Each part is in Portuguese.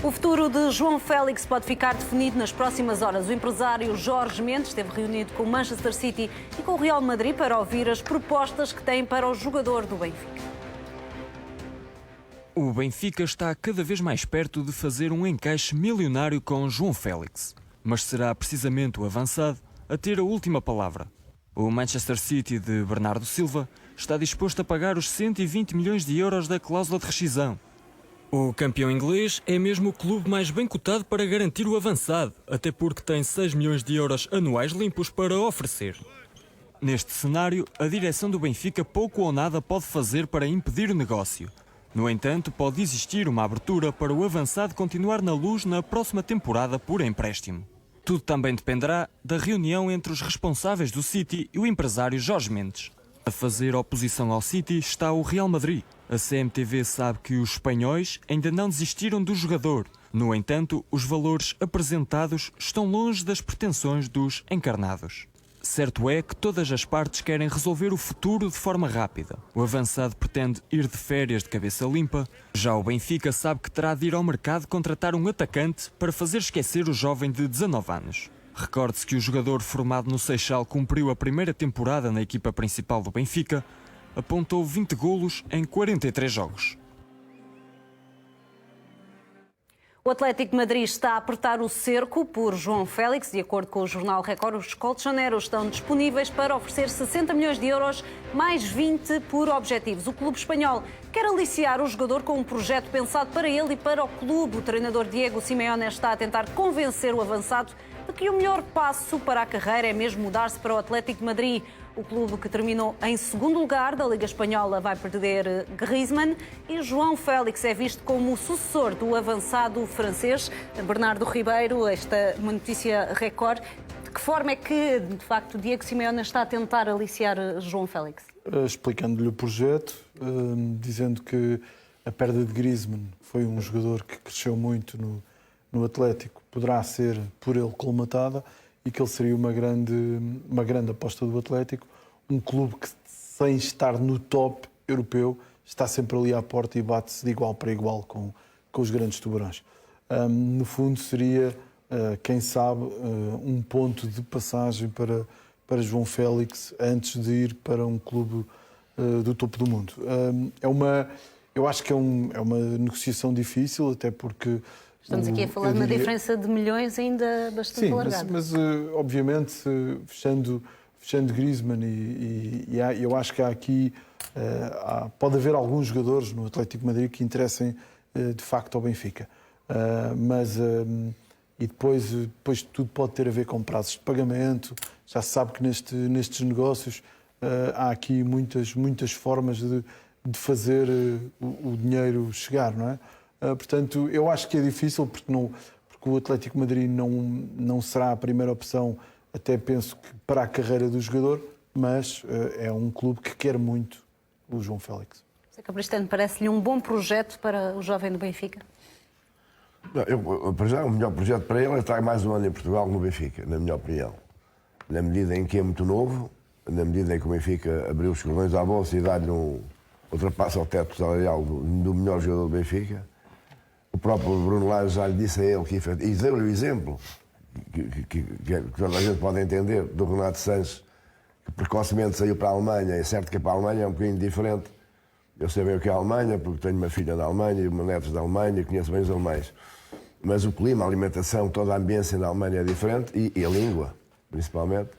O futuro de João Félix pode ficar definido nas próximas horas. O empresário Jorge Mendes esteve reunido com o Manchester City e com o Real Madrid para ouvir as propostas que têm para o jogador do Benfica. O Benfica está cada vez mais perto de fazer um encaixe milionário com João Félix. Mas será precisamente o avançado a ter a última palavra. O Manchester City de Bernardo Silva está disposto a pagar os 120 milhões de euros da cláusula de rescisão. O campeão inglês é mesmo o clube mais bem cotado para garantir o avançado, até porque tem 6 milhões de euros anuais limpos para oferecer. Neste cenário, a direção do Benfica pouco ou nada pode fazer para impedir o negócio. No entanto, pode existir uma abertura para o avançado continuar na Luz na próxima temporada por empréstimo. Tudo também dependerá da reunião entre os responsáveis do City e o empresário Jorge Mendes. A fazer oposição ao City está o Real Madrid. A CMTV sabe que os espanhóis ainda não desistiram do jogador. No entanto, os valores apresentados estão longe das pretensões dos encarnados. Certo é que todas as partes querem resolver o futuro de forma rápida. O avançado pretende ir de férias de cabeça limpa. Já o Benfica sabe que terá de ir ao mercado contratar um atacante para fazer esquecer o jovem de 19 anos. Recorde-se que o jogador formado no Seixal cumpriu a primeira temporada na equipa principal do Benfica, apontou 20 golos em 43 jogos. O Atlético de Madrid está a apertar o cerco por João Félix. De acordo com o jornal Record, os colchoneros estão disponíveis para oferecer 60 milhões de euros, mais 20 por objetivos. O clube espanhol quer aliciar o jogador com um projeto pensado para ele e para o clube. O treinador Diego Simeone está a tentar convencer o avançado de que o melhor passo para a carreira é mesmo mudar-se para o Atlético de Madrid. O clube que terminou em segundo lugar da Liga Espanhola vai perder Griezmann e João Félix é visto como o sucessor do avançado francês. Bernardo Ribeiro, esta é uma notícia Record. De que forma é que, de facto, Diego Simeone está a tentar aliciar João Félix? Explicando-lhe o projeto, dizendo que a perda de Griezmann foi um jogador que cresceu muito no Atlético, poderá ser por ele colmatada e que ele seria uma grande aposta do Atlético, um clube que, sem estar no top europeu, está sempre ali à porta e bate-se de igual para igual com os grandes tubarões. No fundo, seria, quem sabe, um ponto de passagem para João Félix antes de ir para um clube do topo do mundo. Eu acho que é uma negociação difícil, até porque... Estamos aqui a falar de uma diferença de milhões ainda bastante alargada. Mas obviamente, fechando Griezmann eu acho que há aqui... pode haver alguns jogadores no Atlético de Madrid que interessem de facto ao Benfica. E depois tudo pode ter a ver com prazos de pagamento. Já se sabe que nestes negócios há aqui muitas formas de fazer o dinheiro chegar, não é? Portanto, eu acho que é difícil porque o Atlético de Madrid não será a primeira opção, até penso que para a carreira do jogador, mas é um clube que quer muito o João Félix. José Cabristano, parece-lhe um bom projeto para o jovem do Benfica? Para já, o melhor projeto para ele é estar mais um ano em Portugal no Benfica, na minha opinião. Na medida em que é muito novo, na medida em que o Benfica abriu os cordões à bolsa e dá-lhe ultrapassa o teto salarial do melhor jogador do Benfica. O próprio Bruno Lage já lhe disse a ele e deu-lhe o exemplo que toda a gente pode entender do Renato Sanches, que precocemente saiu para a Alemanha. É certo que para a Alemanha é um bocadinho diferente. Eu sei bem o que é a Alemanha, porque tenho uma filha da Alemanha e uma neta da Alemanha e conheço bem os alemães. Mas o clima, a alimentação, toda a ambiência na Alemanha é diferente e a língua, principalmente.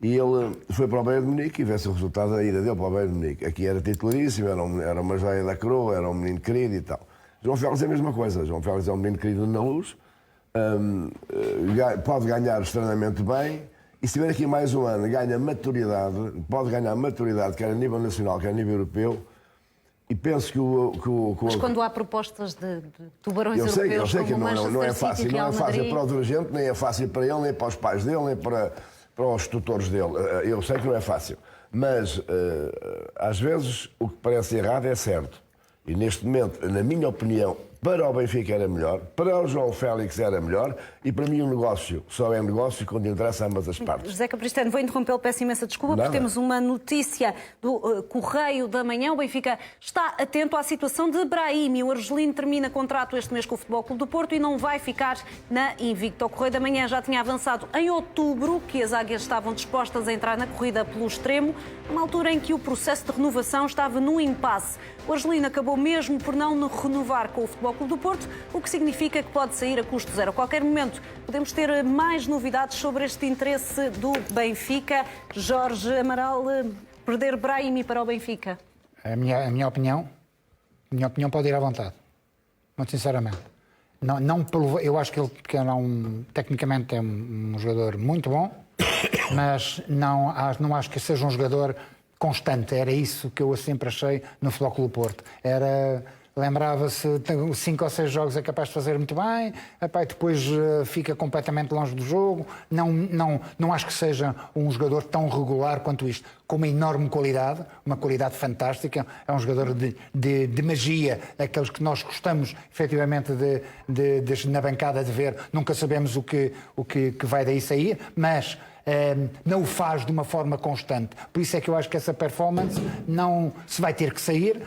E ele foi para o Bayern de Munique e vê-se o resultado da ida dele para o Bayern de Munique. Aqui era titularíssimo, era uma joia da coroa, era um menino querido e tal. João Félix é a mesma coisa. João Félix é um menino querido na Luz, pode ganhar extremamente bem e se tiver aqui mais um ano, ganha maturidade, pode ganhar maturidade, quer a nível nacional, quer a nível europeu. E penso que Mas quando há propostas de tubarões europeus, eu sei que não é fácil, City, não é fácil Madrid... para o dirigente, nem é fácil para ele, nem para os pais dele, nem para os tutores dele. Eu sei que não é fácil. Mas, às vezes, o que parece errado é certo. E neste momento, na minha opinião para o Benfica era melhor, para o João Félix era melhor e para mim o negócio só é negócio quando interessa a ambas as partes. José Capristano, vou interrompê-lo, peço imensa desculpa, porque temos uma notícia do Correio da Manhã. O Benfica está atento à situação de Brahimi. O argelino termina contrato este mês com o Futebol Clube do Porto e não vai ficar na Invicta. O Correio da Manhã já tinha avançado em outubro que as águias estavam dispostas a entrar na corrida pelo extremo, numa altura em que o processo de renovação estava num impasse. O argelino acabou mesmo por não renovar com o Futebol Clube do Porto, o que significa que pode sair a custo zero. A qualquer momento podemos ter mais novidades sobre este interesse do Benfica. Jorge Amaral, perder Brahimi para o Benfica? A minha opinião pode ir à vontade, muito sinceramente. Eu acho que ele tecnicamente é um jogador muito bom, mas não acho que seja um jogador constante. Era isso que eu sempre achei no Futebol Clube do Porto. Lembrava-se, 5 ou 6 jogos é capaz de fazer muito bem, depois fica completamente longe do jogo. Não acho que seja um jogador tão regular quanto isto, com uma enorme qualidade, uma qualidade fantástica. É um jogador de magia, aqueles que nós gostamos efetivamente na bancada de ver. Nunca sabemos o que vai daí sair, mas não o faz de uma forma constante. Por isso é que eu acho que essa performance se vai ter que sair,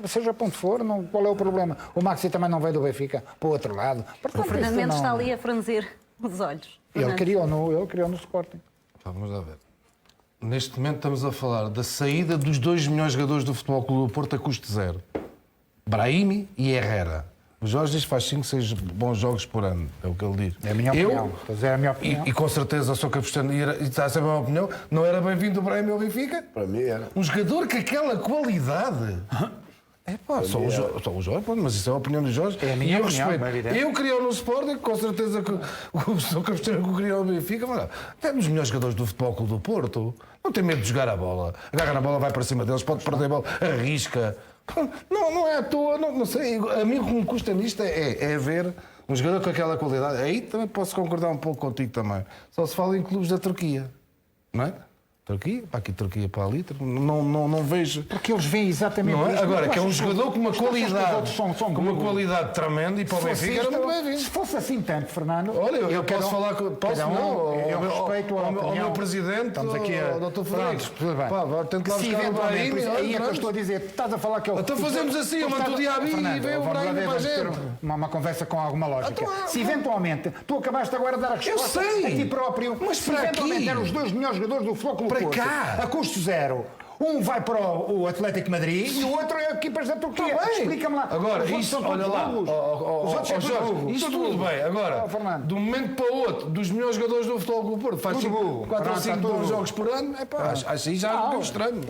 seja para onde for. Qual é o problema? O Maxi também não veio do Benfica para o outro lado. O Fernando Mendes está ali a franzir os olhos. Ele criou no Sporting. Vamos lá ver. Neste momento estamos a falar da saída dos 2 melhores jogadores do Futebol Clube do Porto a custo zero. Brahimi e Herrera. O Jorge diz que faz 5, 6 bons jogos por ano, é o que ele diz. É a minha opinião. É a minha opinião. E com certeza sou Capristano e está a ser a minha opinião, não era bem-vindo o Brahimi ao Benfica? Para mim era. Um jogador com aquela qualidade. Só o Jorge, mas isso é a opinião do Jorge. É a minha opinião, respeito. Eu criou no Sporting, com certeza que o Sr. Capristano que criou no Benfica, mas é um dos melhores jogadores do Futebol Clube do Porto. Não tem medo de jogar a bola. Agarra na bola, vai para cima deles, pode perder a bola, arrisca. Não é à toa, não sei. A mim o que me custa nisto é ver um jogador com aquela qualidade. Aí também posso concordar um pouco contigo também. Só se fala em clubes da Turquia, não é? Turquia, para aqui, Turquia, para ali, não vejo. Porque eles veem exatamente não é? isso. Agora, que é um jogador com uma qualidade, com uma qualidade tremenda e para o Benfica era muito bem-vindo. Se fosse assim tanto, Fernando. Olha, eu posso falar com. Posso não? Eu respeito ao meu presidente, estamos aqui ao Dr. Félix. Tudo bem. Tento lá buscar o Brahimi. Aí é que eu estou a dizer, estás a falar que eu. Então fazemos assim, eu mando o Diaby e vem o Brahimi para a gente. Uma conversa com alguma lógica. Se eventualmente, tu acabaste agora de dar a resposta a ti próprio, mas se eventualmente eram os 2 melhores jogadores do Futebol Clube do Porto, a custo zero. Um vai para o Atlético de Madrid e o outro é equipas da Turquia. Explica-me lá. Agora, isto, olha lá, Jorge, isto tudo bem. Agora, de um momento para o outro, dos melhores jogadores do Futebol Clube do Porto, faz 4 ou 5 bons jogos por ano, acho aí já é estranho.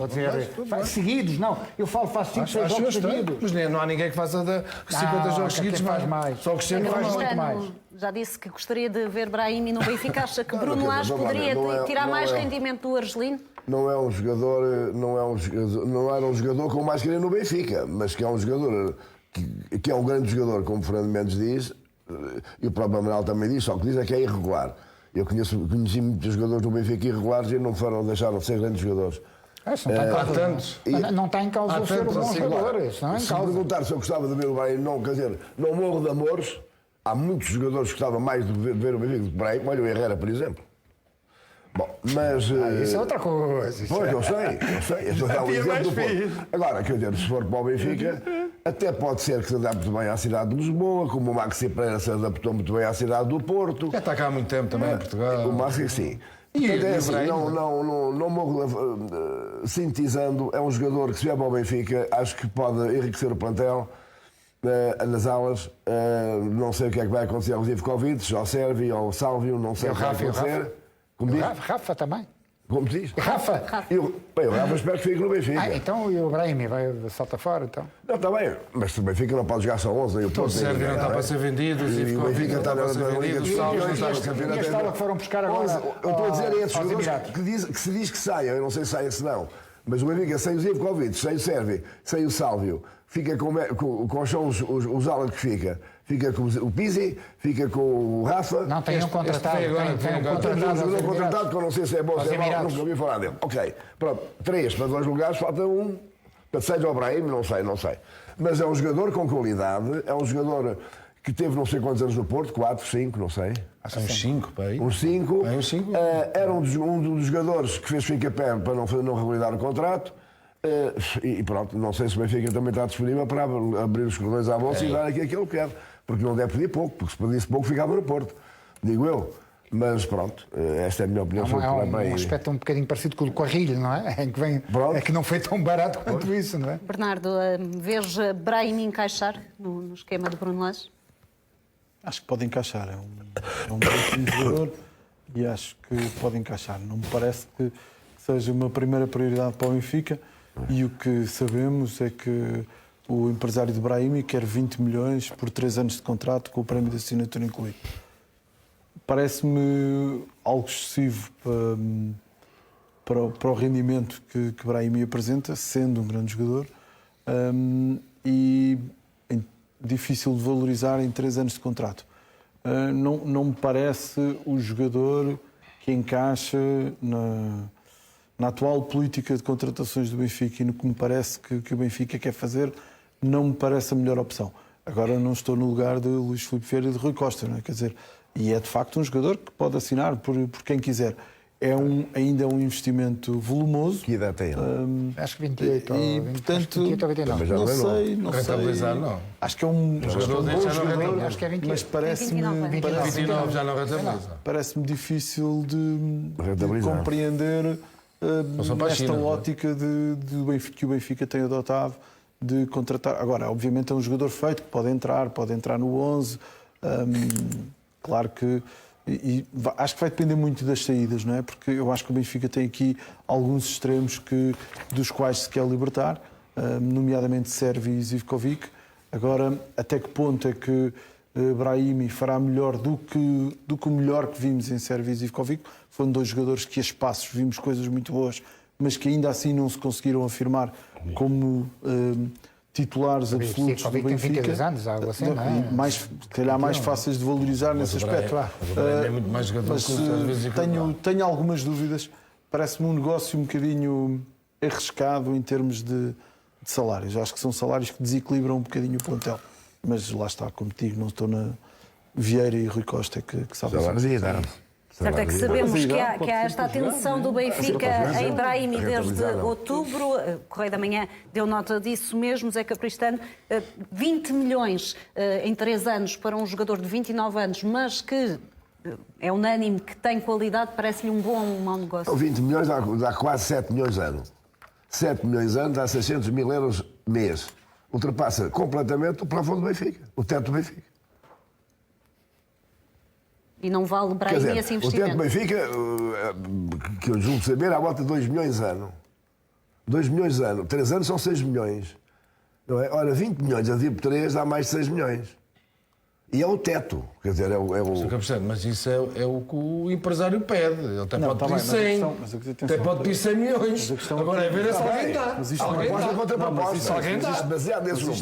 Seguidos, não. Eu faço 5, 6 jogos seguidos. Mas não há ninguém que faça 50 jogos seguidos. Faz mais. Só o Cristiano faz muito mais. Já disse que gostaria de ver Brahimi no Benfica. Acha que Bruno Lage poderia tirar mais rendimento do argelino? Não é um jogador, não era um jogador como mais queria no Benfica, mas que é um jogador que é um grande jogador, como o Fernando Mendes diz, e o próprio Amaral também diz, só que diz é que é irregular. Eu conheci muitos jogadores do Benfica irregulares e não deixaram de ser grandes jogadores. Não está em causa o ser um bom jogador. Se perguntar se eu gostava de ver o Brahim, não, quer dizer, não morro de amores. Há muitos jogadores que gostavam mais de ver o Benfica do que o Brahim. Olha o Herrera, por exemplo. Bom, mas... isso é outra coisa. Pois, eu sei. Estou a dar um exemplo do Porto. Agora, quer dizer, se for para o Benfica, até pode ser que se adapte bem à cidade de Lisboa, como o Maxi Pereira se adaptou muito bem à cidade do Porto. Já está cá há muito tempo também em Portugal. O Maxi, sim. Não morro sintetizando, é um jogador que se vier para o Benfica, acho que pode enriquecer o plantel. Nas aulas, não sei o que é que vai acontecer ao Zivkovic, ao Sérvio, ao Sálvio, não sei o que vai acontecer. Rafa também. Como diz? Rafa. O Rafa espero que fique no Benfica. Então e o Brahimi salta fora, então? Não, está bem, mas o Benfica não pode jogar só 11. O Sérvio não está para ser vendido, o Benfica está na Liga dos Campeões. E esta aula que foram buscar agora eu estou a dizer a esses jogadores que se diz que saiam, eu não sei se saem se não, mas o Benfica sem o Zivkovic, sem o Sérvio, sem o Sálvio, fica com são os alas que fica. Fica com o Pizzi, fica com o Rafa. Não, tem um contratado. Tem um jogador contratado que eu não sei se é bom, se é mau, nunca ouvi falar dele. Ok, pronto, 3 para 2 lugares, falta um Seja o Brahim, não sei. Mas é um jogador com qualidade, é um jogador que teve não sei quantos anos no Porto, 4, 5, não sei. Uns 5, pai. Uns 5. Uns 5. Era um dos jogadores que fez Fincapé para não revalidar o contrato. E pronto, não sei se o Benfica também está disponível para abrir os cordões à bolsa e dar aquilo que ele quer. Porque não deve pedir pouco, porque se pedisse pouco ficava no Porto. Digo eu. Mas pronto, esta é a minha opinião sobre o um aspecto um bocadinho parecido com o do Carrilho, não é? Em que vem, é que não foi tão barato quanto isso, não é? Bernardo, vês Brahim encaixar no esquema de Bruno Lage? Acho que pode encaixar. É um bom jogador e acho que pode encaixar. Não me parece que seja uma primeira prioridade para o Benfica e o que sabemos é que o empresário de Brahimi quer 20 milhões por 3 anos de contrato com o prémio de assinatura incluído. Parece-me algo excessivo para o rendimento que Brahimi apresenta, sendo um grande jogador, e difícil de valorizar em 3 anos de contrato. Não me parece o jogador que encaixa na atual política de contratações do Benfica e no que me parece que o Benfica quer fazer, não me parece a melhor opção. Agora não estou no lugar de Luís Filipe Vieira e de Rui Costa, não é? Quer dizer, e é de facto um jogador que pode assinar por quem quiser. Ainda é um investimento volumoso. Que idade tem ele? Acho que 28 ou 29. Não sei. Não. Acho que é um bom jogador, Acho que é 28. mas parece-me 29 já não rentabiliza. parece-me difícil de compreender só para a esta China, ótica que o Benfica tem adotado de contratar. Agora, obviamente é um jogador feito que pode entrar no 11. Claro que acho que vai depender muito das saídas, não é? Porque eu acho que o Benfica tem aqui alguns extremos dos quais se quer libertar, nomeadamente Sérvio e Zivkovic. Agora, até que ponto é que Brahimi fará melhor do que o melhor que vimos em Sérvio e Zivkovic? Foram 2 jogadores que a espaços vimos coisas muito boas, mas que ainda assim não se conseguiram afirmar como titulares absolutos do Benfica. Tem 22 anos, algo assim, não é? Se calhar mais fáceis de valorizar nesse aspecto. É muito mais jogador Mas tenho algumas dúvidas. Parece-me um negócio um bocadinho arriscado em termos de salários. Acho que são salários que desequilibram um bocadinho o plantel. Mas lá está, como te digo, não estou na Vieira e Rui Costa que sabem. Salários e idade. Certo é que sabemos que há esta atenção do Benfica em Brahimi desde outubro. O Correio da Manhã deu nota disso mesmo. Zé Capristano, 20 milhões em 3 anos para um jogador de 29 anos, mas que é unânime que tem qualidade, parece-lhe um bom ou um mau negócio? 20 milhões dá quase 7 milhões ano. 7 milhões ano dá 600 mil euros mês. Ultrapassa completamente o plafond do Benfica, o teto do Benfica. E não vale Brahimi esse investimento? O teto do Benfica, que eu julgo saber, à volta de 2 milhões ano. 2 milhões ano. 3 anos são 6 milhões. Não é? Ora, 20 milhões a dividir por 3 dá mais de 6 milhões. E é o teto. Quer dizer, Mas isso é o que o empresário pede. Ele até pode pedir 100. Até pode pedir 100 milhões. Agora é ver se alguém dá. Mas isto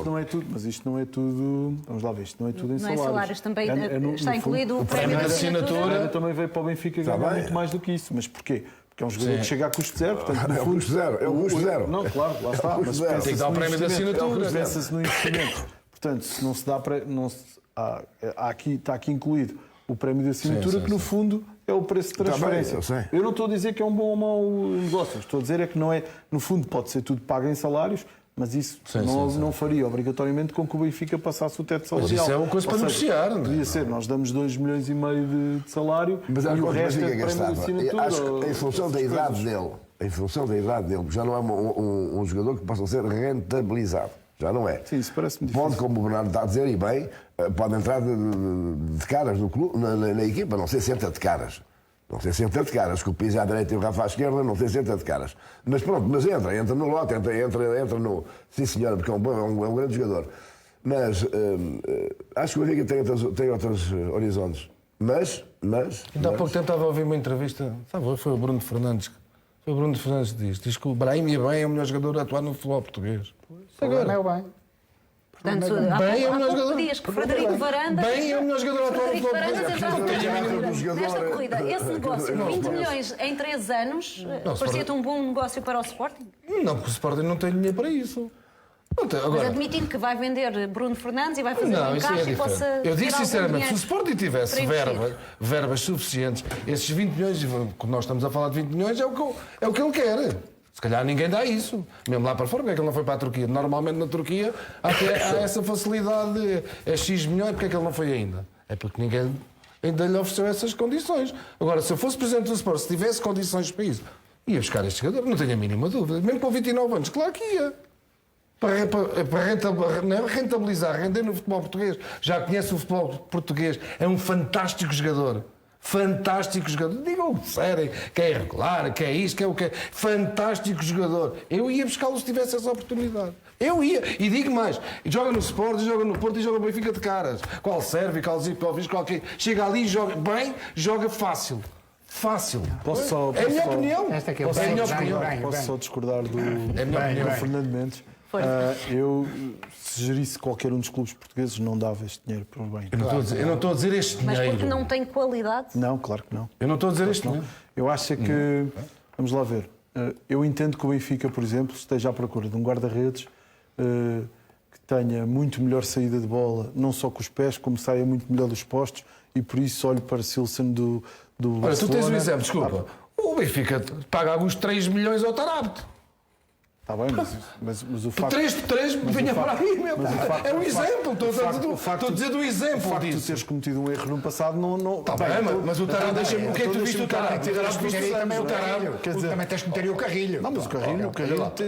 não é tudo. Mas isto não é tudo. Vamos lá ver, isto não é tudo em salários. Não é salários, também está incluído o prémio de assinatura. Também veio para o Benfica ganhar muito mais do que isso. Mas porquê? Porque é um jogador que chega a custo zero. Portanto, é o custo zero. É o custo zero. Não, claro, lá está. Mas tem que dar o prémio de assinatura. Pensa-se no investimento. Portanto, se não se dá para. Está aqui incluído o prémio de assinatura, que no fundo é o preço de transferência. Eu não estou a dizer que é um bom ou mau negócio, estou a dizer é que não é, no fundo pode ser tudo pago em salários, mas isso não faria obrigatoriamente com que o Benfica passasse o teto salarial. Mas isso é uma coisa para negociar. Podia ser, nós damos 2,5 milhões de salário e o resto é prémio de assinatura. Acho que em função da idade dele, já não é um jogador que possa ser rentabilizado. Já não é. Sim, isso parece-me difícil. Pode, como o Bernardo está a dizer, e bem, pode entrar de caras no clube, na equipa, não sei se entra de caras. Não sei se entra de caras, que o Pizzi à direita e o Rafa à esquerda, não sei se entra de caras. Mas pronto, mas entra no lote, entra no... Sim, senhor, porque é um grande jogador. Mas acho que o Benfica tem outros horizontes. Mas... Ainda há pouco tempo estava a ouvir uma entrevista, foi o Bruno Fernandes. Foi o Bruno Fernandes que diz que o Brahimi é o melhor jogador a atuar no futebol português. Agora é o bem. Portanto, Bem é o melhor pouco jogador. dias que Frederico Varandas... Bem é o melhor jogador atual do Frederico futebol Varandas português. entrava nesta jogador. corrida. Esse negócio, 20 milhões em 3 anos, parecia-te um bom negócio para o Sporting? Não, porque o Sporting não tem dinheiro para isso. Não tem. Mas Agora, admitindo que vai vender Bruno Fernandes e vai fazer não, um isso é encaixe e possa... diferente. Eu digo ter algum sinceramente, se o dinheiro Sporting tivesse para investir. verbas suficientes, esses 20 milhões, quando nós estamos a falar de 20 milhões, é o que ele quer. Se calhar ninguém dá isso. Mesmo lá para fora, porque é que ele não foi para a Turquia? Normalmente na Turquia há essa facilidade, é X milhões, porque é que ele não foi ainda? É porque ninguém ainda lhe ofereceu essas condições. Agora, se eu fosse presidente do Sport, se tivesse condições para isso, ia buscar este jogador, não tenho a mínima dúvida. Mesmo com 29 anos, claro que ia. Para rentabilizar, render no futebol português. Já conhece o futebol português, é um fantástico jogador. Fantástico jogador. Digam o que disserem, que é irregular, que é isto, que é o que é. Fantástico jogador. Eu ia buscá-lo se tivesse essa oportunidade. Eu ia. E digo mais. Joga no Sport, joga no Porto e joga no Benfica de caras. Qual serve, qual Zico, qualquer. Chega ali e joga bem, joga fácil. Fácil. É a minha opinião. Esta é que é É a minha opinião. Posso só discordar do É a minha opinião. Fernando Mendes? Eu, se gerisse qualquer um dos clubes portugueses, não dava este dinheiro para o bem. Eu não estou a dizer este Mas dinheiro. porque não tem qualidade? Não, claro que não. Eu não estou a dizer este Não. dinheiro. Eu acho é que, vamos lá ver, eu entendo que o Benfica, por exemplo, esteja à procura de um guarda-redes que tenha muito melhor saída de bola, não só com os pés, como saia muito melhor dos postos, e por isso olho para Silsen do Olha, tu tens um Barcelona. exemplo, desculpa. O Benfica paga alguns 3 milhões ao Tarapte. Está bem, mas o facto... 3 por 3 vinha para aí, meu. mas o facto- É um o facto- exemplo. o facto- Estou a dizer do exemplo O facto de tu disso. teres cometido um erro no passado não... Está bem, mas o Tarapte deixa-me. O que é que tu viste o Tarapte? O Tarapte viste Também o o Tarapte. Carrilho. Quer dizer- Também tens que meter o Carrilho. Não, mas o Carrilho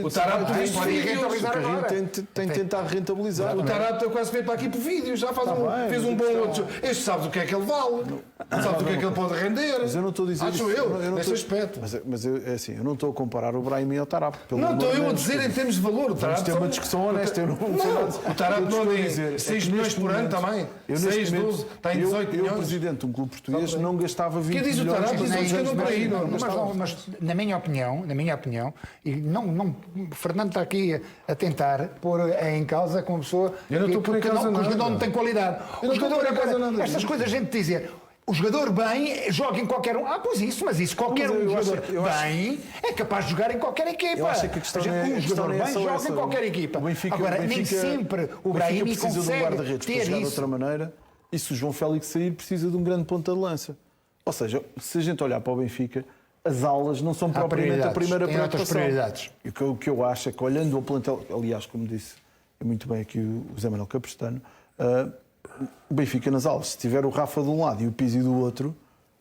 O Tarapte Tem viste pode vídeos. rentabilizar o Carrilho agora. tem tentado rentabilizar. O Tarapte quase veio para aqui por vídeo. Já faz bem, fez mas um bom outro. Este sabe o que é que ele vale. Sabe o que é que ele pode render. Mas eu não estou a dizer Acho isso. eu, não nesse estou- aspecto. Mas é assim, eu não estou a comparar o Brahim ao Tarapte. pelo Não, amor estou de eu a Deus. dizer em termos de valor. O Vamos Tarapte ter uma são- discussão honesta. Eu não sei nada. o Tarapte Eu não estou a tem dizer é 6 que milhões neste por ano momento- também. eu 6, neste momento- 12, tem 18 eu, milhões. presidente de um clube português, não gastava 20 Que diz o milhões. Tarapte? nos Diz anos que não por aí, anteriores. Mas na minha opinião, e não, Fernando está aqui a tentar pôr em causa com uma pessoa Eu não estou a pôr em que causa o jogador nada. não tem qualidade. Eu não estou a pôr em causa nada. Estas coisas a gente dizer. O jogador bem joga em qualquer um. Pois isso, mas isso qualquer Mas um eu acho- jogador eu acho- bem é capaz de jogar em qualquer equipa. Eu acho que a questão gente, é- a um questão jogador é bem essa, joga essa. em qualquer equipa. O Benfica- Agora, o nem Benfica- sempre o Benfica Brahimi precisa de um consegue guarda-redes para ter jogar de isso. outra maneira, e se o João Félix sair, precisa de um grande ponta de lança. Ou seja, se a gente olhar para o Benfica, as aulas não são propriamente a prioridades, primeira tem outras preocupação. prioridades. E o que eu acho é que, olhando ao plantel, aliás, como disse muito bem aqui o Zé Manuel Caprestano, o Benfica nas aulas, se tiver o Rafa de um lado e o Pizzi do outro,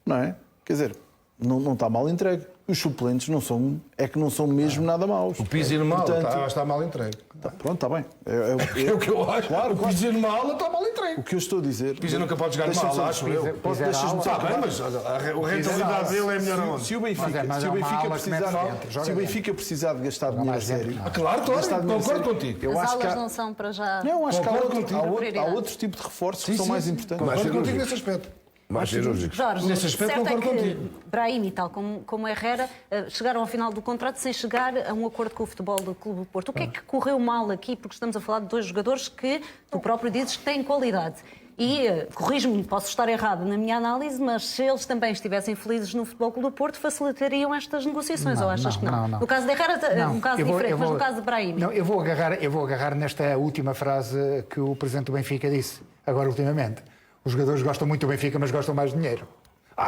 não é? Quer dizer, não está mal entregue. Os suplentes não são mesmo nada maus. O Pizzi no mal Portanto, está mal entregue. Pronto, está bem. É o que eu acho. Claro, O Pizzi no mal está mal entregue. O que eu estou a dizer... O Pizzi nunca pode jogar de mal, acho eu. Deixa-me Está bem, mas a rentabilidade dele é melhor aonde? Se o Benfica, Mas se é o uma Benfica ala que precisar, mete dentro, joga se o dentro. Benfica precisar de gastar dinheiro a mais dentro, sério, não. Claro, gastar dinheiro a concordo sério, contigo. eu As acho que aulas há, não são para já... não, acho que Concordo há contigo. outro tipo de reforços que são mais importantes. Mais Concordo contigo cirúrgicos. nesse aspecto. Mais cirúrgicos. Jorge, Nesse aspecto certo é concordo que contigo. Brahim e tal como Herrera chegaram ao final do contrato sem chegar a um acordo com o futebol do Clube do Porto. O que é que correu mal aqui? Porque estamos a falar de dois jogadores que tu próprio dizes que têm qualidade. E, corrijo-me, posso estar errado na minha análise, mas se eles também estivessem felizes no Futebol Clube do Porto, facilitariam estas negociações, ou achas que não? No caso de Herrera é um caso diferente, mas no caso de Brahim... Não, eu vou agarrar nesta última frase que o Presidente do Benfica disse, agora ultimamente. Os jogadores gostam muito do Benfica, mas gostam mais de dinheiro.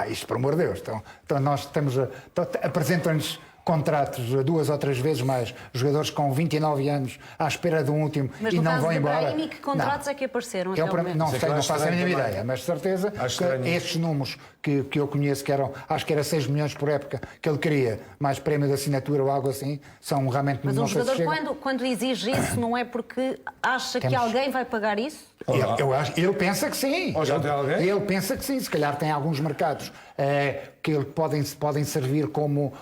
Isto, por amor de Deus. Então nós temos... apresentam-nos contratos 2 ou 3 vezes mais, jogadores com 29 anos à espera de um último Mas e no não caso vão de embora. Brahim, que contratos é que apareceram até Eu, o momento? não Mas é sei, que não acho faço a mínima estranho ideia, também. mas de certeza Acho que estranho. estes números que eu conheço, acho que era 6 milhões por época, que ele queria, mais prémio de assinatura ou algo assim, são realmente... Mas não um sei se jogador, chegam. quando exige isso, não é porque acha que Temos- alguém vai pagar isso? Ele pensa que sim. Ou já tem alguém? Ele pensa que sim. Se calhar tem alguns mercados que ele podem servir como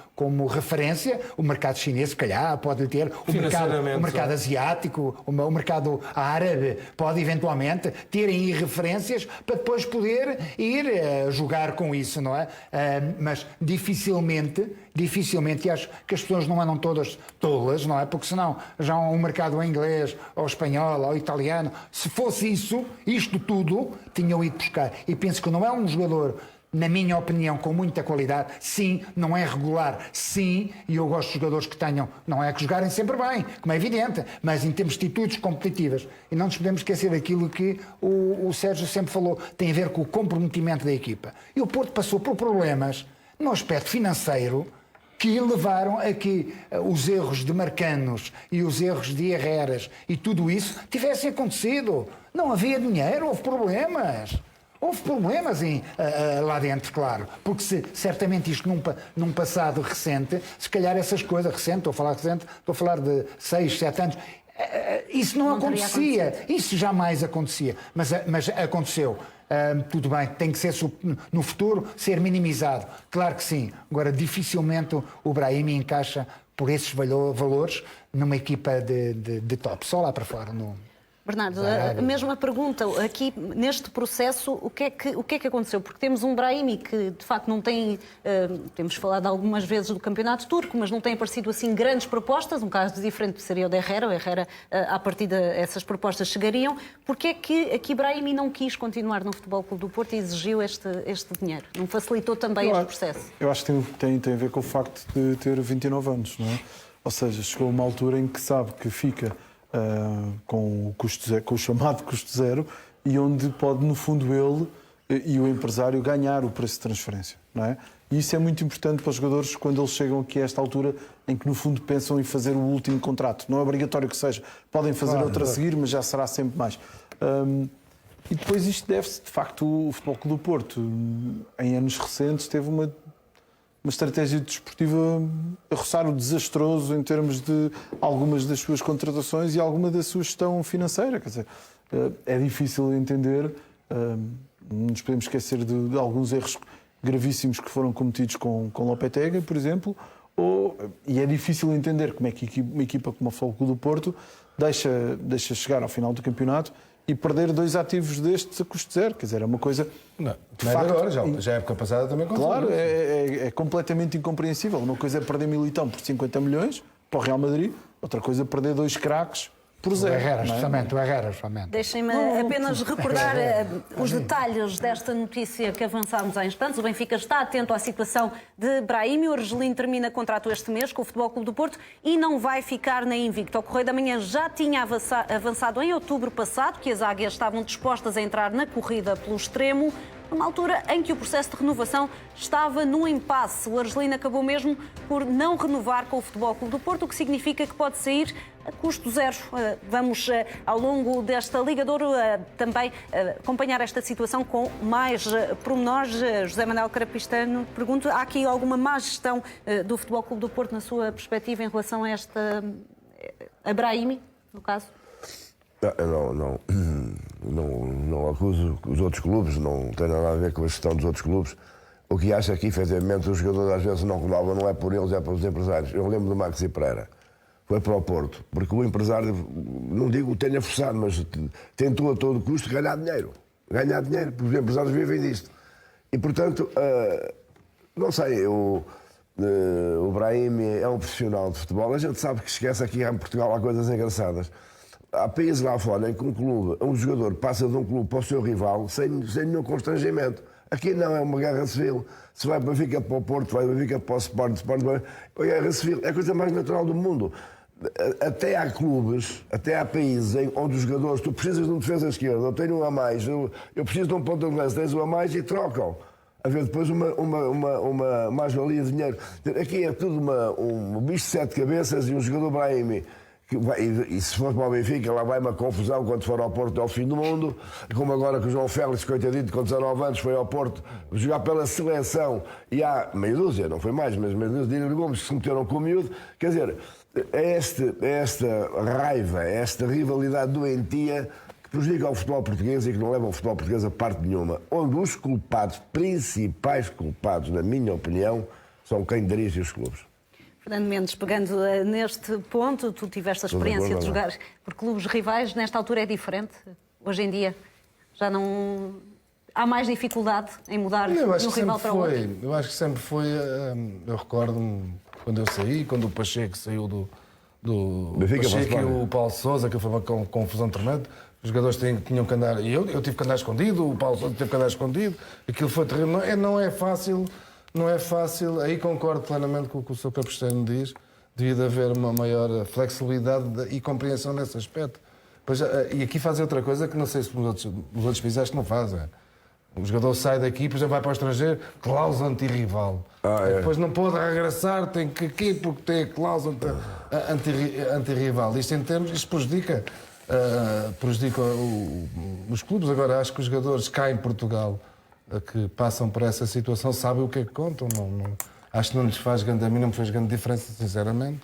referência. O mercado chinês, se calhar, pode ter. O mercado asiático, o mercado árabe, pode eventualmente terem referências para depois poder ir jogar lidar com isso, não é? Mas dificilmente, e acho que as pessoas não andam todas tolas, não é? Porque senão já há um mercado ao inglês, ao espanhol, ao italiano. Se fosse isso, isto tudo, tinham ido buscar. E penso que não é um jogador, na minha opinião, com muita qualidade. Sim, não é regular. Sim, e eu gosto de jogadores que tenham, não é que jogarem sempre bem, como é evidente, mas em termos de atitudes competitivas. E não nos podemos esquecer daquilo que o Sérgio sempre falou, tem a ver com o comprometimento da equipa. E o Porto passou por problemas no aspecto financeiro que levaram a que os erros de Marcanos e os erros de Herreras e tudo isso tivessem acontecido. Não havia dinheiro, houve problemas. Houve problemas lá dentro, claro, porque certamente isto num passado recente, se calhar essas coisas, estou a falar de 6, 7 anos, isso não acontecia, isso jamais acontecia, mas aconteceu. Tudo bem, tem que ser no futuro ser minimizado, claro que sim. Agora, dificilmente o Brahimi encaixa por esses valores numa equipa de top, só lá para fora. Bernardo, a mesma pergunta, aqui neste processo, o que é que aconteceu? Porque temos um Brahimi que de facto não tem, temos falado algumas vezes do campeonato turco, mas não tem aparecido assim grandes propostas, um caso diferente seria o de Herrera, à partida essas propostas chegariam. Porque é que aqui Brahimi não quis continuar no Futebol Clube do Porto e exigiu este dinheiro? Não facilitou também este processo? Eu acho que tem a ver com o facto de ter 29 anos, não é? Ou seja, chegou a uma altura em que sabe que fica com o chamado custo zero e onde pode, no fundo, ele e o empresário ganhar o preço de transferência, não é? E isso é muito importante para os jogadores quando eles chegam aqui a esta altura em que, no fundo, pensam em fazer o último contrato. Não é obrigatório que seja. Podem fazer outro a seguir, mas já será sempre mais. E depois isto deve-se, de facto, o Futebol Clube do Porto, em anos recentes, teve uma estratégia desportiva a roçar o desastroso em termos de algumas das suas contratações e alguma da sua gestão financeira. Quer dizer, é difícil entender, não nos podemos esquecer de alguns erros gravíssimos que foram cometidos com Lopetegui, por exemplo, e é difícil entender como é que uma equipa como o Futebol Clube do Porto deixa chegar ao final do campeonato e perder 2 ativos destes a custo zero. Quer dizer, é uma coisa... Não é agora, já a época passada também aconteceu. Claro, é completamente incompreensível. Uma coisa é perder Militão por 50 milhões para o Real Madrid, outra coisa é perder 2 craques por zero. O Herrera, justamente. Deixem-me apenas recordar os detalhes desta notícia que avançámos há instantes. O Benfica está atento à situação de Brahimi. O Argelino termina contrato este mês com o Futebol Clube do Porto e não vai ficar na invicta. O Correio da Manhã já tinha avançado em outubro passado que as águias estavam dispostas a entrar na corrida pelo extremo, numa altura em que o processo de renovação estava no impasse. O Argelino acabou mesmo por não renovar com o Futebol Clube do Porto, o que significa que pode sair a custo zero. Vamos, ao longo desta Liga de Ouro, também acompanhar esta situação com mais pormenores. José Manuel Carapistano, pergunto, há aqui alguma má gestão do Futebol Clube do Porto, na sua perspectiva, em relação a Brahimi, no caso? Não acuso os outros clubes, não tem nada a ver com a gestão dos outros clubes. O que acho é que, efetivamente, os jogadores às vezes não renovam, não é por eles, é pelos empresários. Eu lembro do Maxi Pereira, foi para o Porto, porque o empresário, não digo que tenha forçado, mas tentou a todo custo ganhar dinheiro, porque os empresários vivem disto. E, portanto, não sei, o Brahimi é um profissional de futebol, a gente sabe que esquece aqui em Portugal há coisas engraçadas. Há países lá fora em que um jogador passa de um clube para o seu rival sem nenhum constrangimento. Aqui não, é uma guerra civil. Se vai para o Benfica para o Porto, vai para o Benfica para o Sport para a guerra civil. É a coisa mais natural do mundo. Até há clubes, até há países onde os jogadores, tu precisas de um defesa esquerda, eu tenho um a mais, eu preciso de um ponto de lança, tens um a mais e trocam. Haver depois uma mais-valia de dinheiro. Aqui é tudo um bicho de 7 cabeças e um jogador Brahimi. E se for para o Benfica, lá vai uma confusão quando for ao Porto, é o fim do mundo. Como agora que o João Félix, coitadinho, com 19 anos, foi ao Porto jogar pela seleção. E há meia dúzia, não foi mais, mas meia dúzia de Gomes que se meteram com o miúdo. Quer dizer, é esta raiva, é esta rivalidade doentia que prejudica o futebol português e que não leva o futebol português a parte nenhuma. Onde os principais culpados, na minha opinião, são quem dirige os clubes. Fernando Mendes, pegando neste ponto, tu tiveste a experiência de jogar por clubes rivais, nesta altura é diferente? Hoje em dia já não... há mais dificuldade em mudar de Eu acho um que rival sempre para o outro? foi. Eu acho que sempre foi. Eu recordo-me quando eu saí, quando o Pacheco saiu do Benfica para o Pacheco e Sporting. o Paulo Sousa, que foi uma confusão tremenda. Os jogadores tinham que andar. E eu tive que andar escondido, o Paulo Sousa teve que andar escondido. Aquilo foi terrível. Não é fácil. Não é fácil. Aí concordo plenamente com o que o Sr. Capistrano diz. Devia de haver uma maior flexibilidade e compreensão nesse aspecto. E aqui fazem outra coisa que não sei se os outros países acho que não fazem. O jogador sai daqui, por exemplo, vai para o estrangeiro, cláusula antirrival. Depois não pode regressar, tem que aqui porque tem a cláusula antirrival. Isto prejudica, os clubes. Agora, acho que os jogadores cá em Portugal que passam por essa situação sabem o que é que contam. Acho que não lhes faz grande, a mim não me fez grande diferença, sinceramente.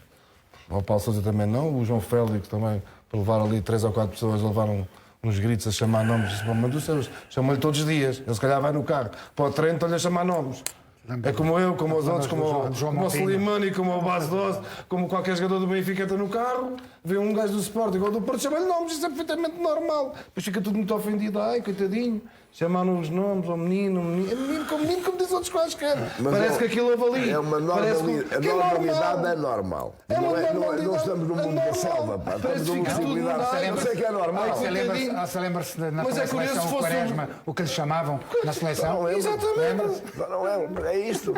O Paulo Sousa também não, o João Félix também, por levar ali 3 ou 4 pessoas, levaram uns gritos a chamar nomes, chamam-lhe todos os dias. Ele se calhar vai no carro para o treino, estão-lhe a chamar nomes. É como eu, como os outros, como o Slimani, como o Bas Doce, como qualquer jogador do Benfica está no carro, vê um gajo do Sporting ou do Porto, chama-lhe nomes, isso é perfeitamente normal. Depois fica tudo muito ofendido, ai, coitadinho, chamaram os nomes ao menino, como diz outros quaisquer. Parece que aquilo houve ali. É uma normalidade, a normalidade é normal. Não estamos no mundo da selva, pá. Estamos numa possibilidade. Eu sei que é normal. Você lembra-se na Mas é curioso seleção, se o fosse Quaresma, o que lhe chamavam na seleção? Exatamente. Não é isto.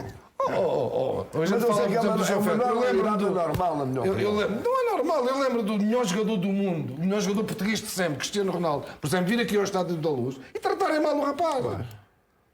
Hoje Mas eu sei que é do João uma Félix. normalidade normal, na minha opinião. Não é normal, eu lembro do melhor jogador do mundo, o melhor jogador português de sempre, Cristiano Ronaldo, por exemplo, vir aqui ao Estádio da Luz e tratarem mal o rapaz.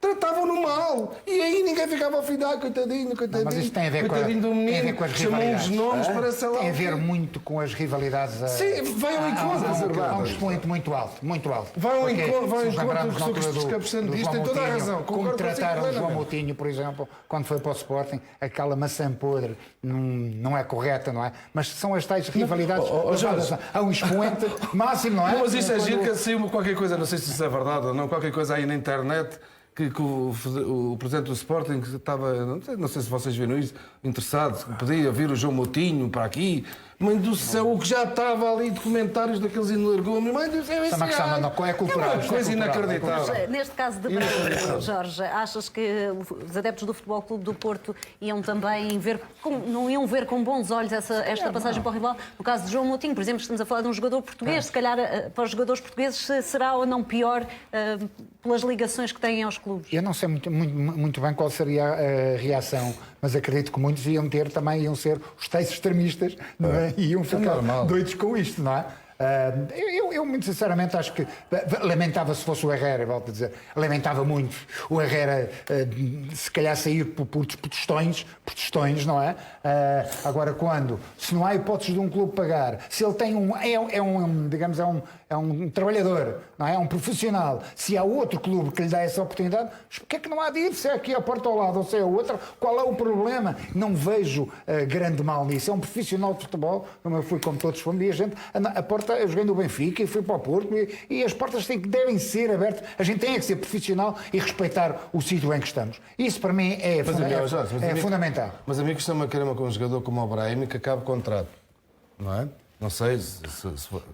Tratavam-no mal. E aí ninguém ficava ofendido, coitadinho. Mas isto tem a ver, coitadinho do menino, tem a ver com as chamam rivalidades. os nomes para sei lá. Tem a ver muito com as rivalidades. Sim, vai ao encontro. Há um expoente muito alto, muito alto. Vai ao Porque, encontro, se nos lembrarmos do na altura que o Capistrano diz, tem toda a razão. Como Concordo consigo trataram o João plenamente. Moutinho, por exemplo, quando foi para o Sporting, aquela maçã podre não é correta, não é? Mas são as tais rivalidades. Jorge. Há um expoente máximo, não é? Mas isto é giro que saiu qualquer coisa, não sei se isso é verdade ou não, qualquer coisa aí na internet que o presidente do Sporting estava, não sei se vocês viram isso, interessado, que podia vir o João Moutinho para aqui. Mãe do céu, o que já estava ali de comentários daqueles energúmeos. Mãe do céu, É uma questão, é cultural. É uma isto coisa cultural, inacreditável. Mas, neste caso de Braga, Jorge, achas que os adeptos do Futebol Clube do Porto iam também ver, não iam ver com bons olhos esta passagem para o rival? No caso de João Moutinho, por exemplo, estamos a falar de um jogador português, se calhar para os jogadores portugueses será ou não pior pelas ligações que têm aos clubes? Eu não sei muito bem qual seria a reação, mas acredito que muitos iam ser os tais extremistas, não é? E iam ficar doidos com isto, não é? Eu, muito sinceramente, acho que lamentava se fosse o Herrera, volto a dizer, lamentava muito o Herrera se calhar sair por tostões, não é? Agora, se não há hipótese de um clube pagar, se ele tem é um trabalhador, não é? É um profissional, se há outro clube que lhe dá essa oportunidade, porquê é que não há de ir? Se é aqui a porta ao lado ou se é a outra, qual é o problema? Não vejo grande mal nisso. É um profissional de futebol, como eu fui, como todos fomos, e a gente, eu joguei no Benfica e fui para o Porto, e as portas devem ser abertas. A gente tem que ser profissional e respeitar o sítio em que estamos. Isso para mim é fundamental. Mas a mim custa-me a querer com um jogador como o Brahim que acabe o contrato, não é? Não sei se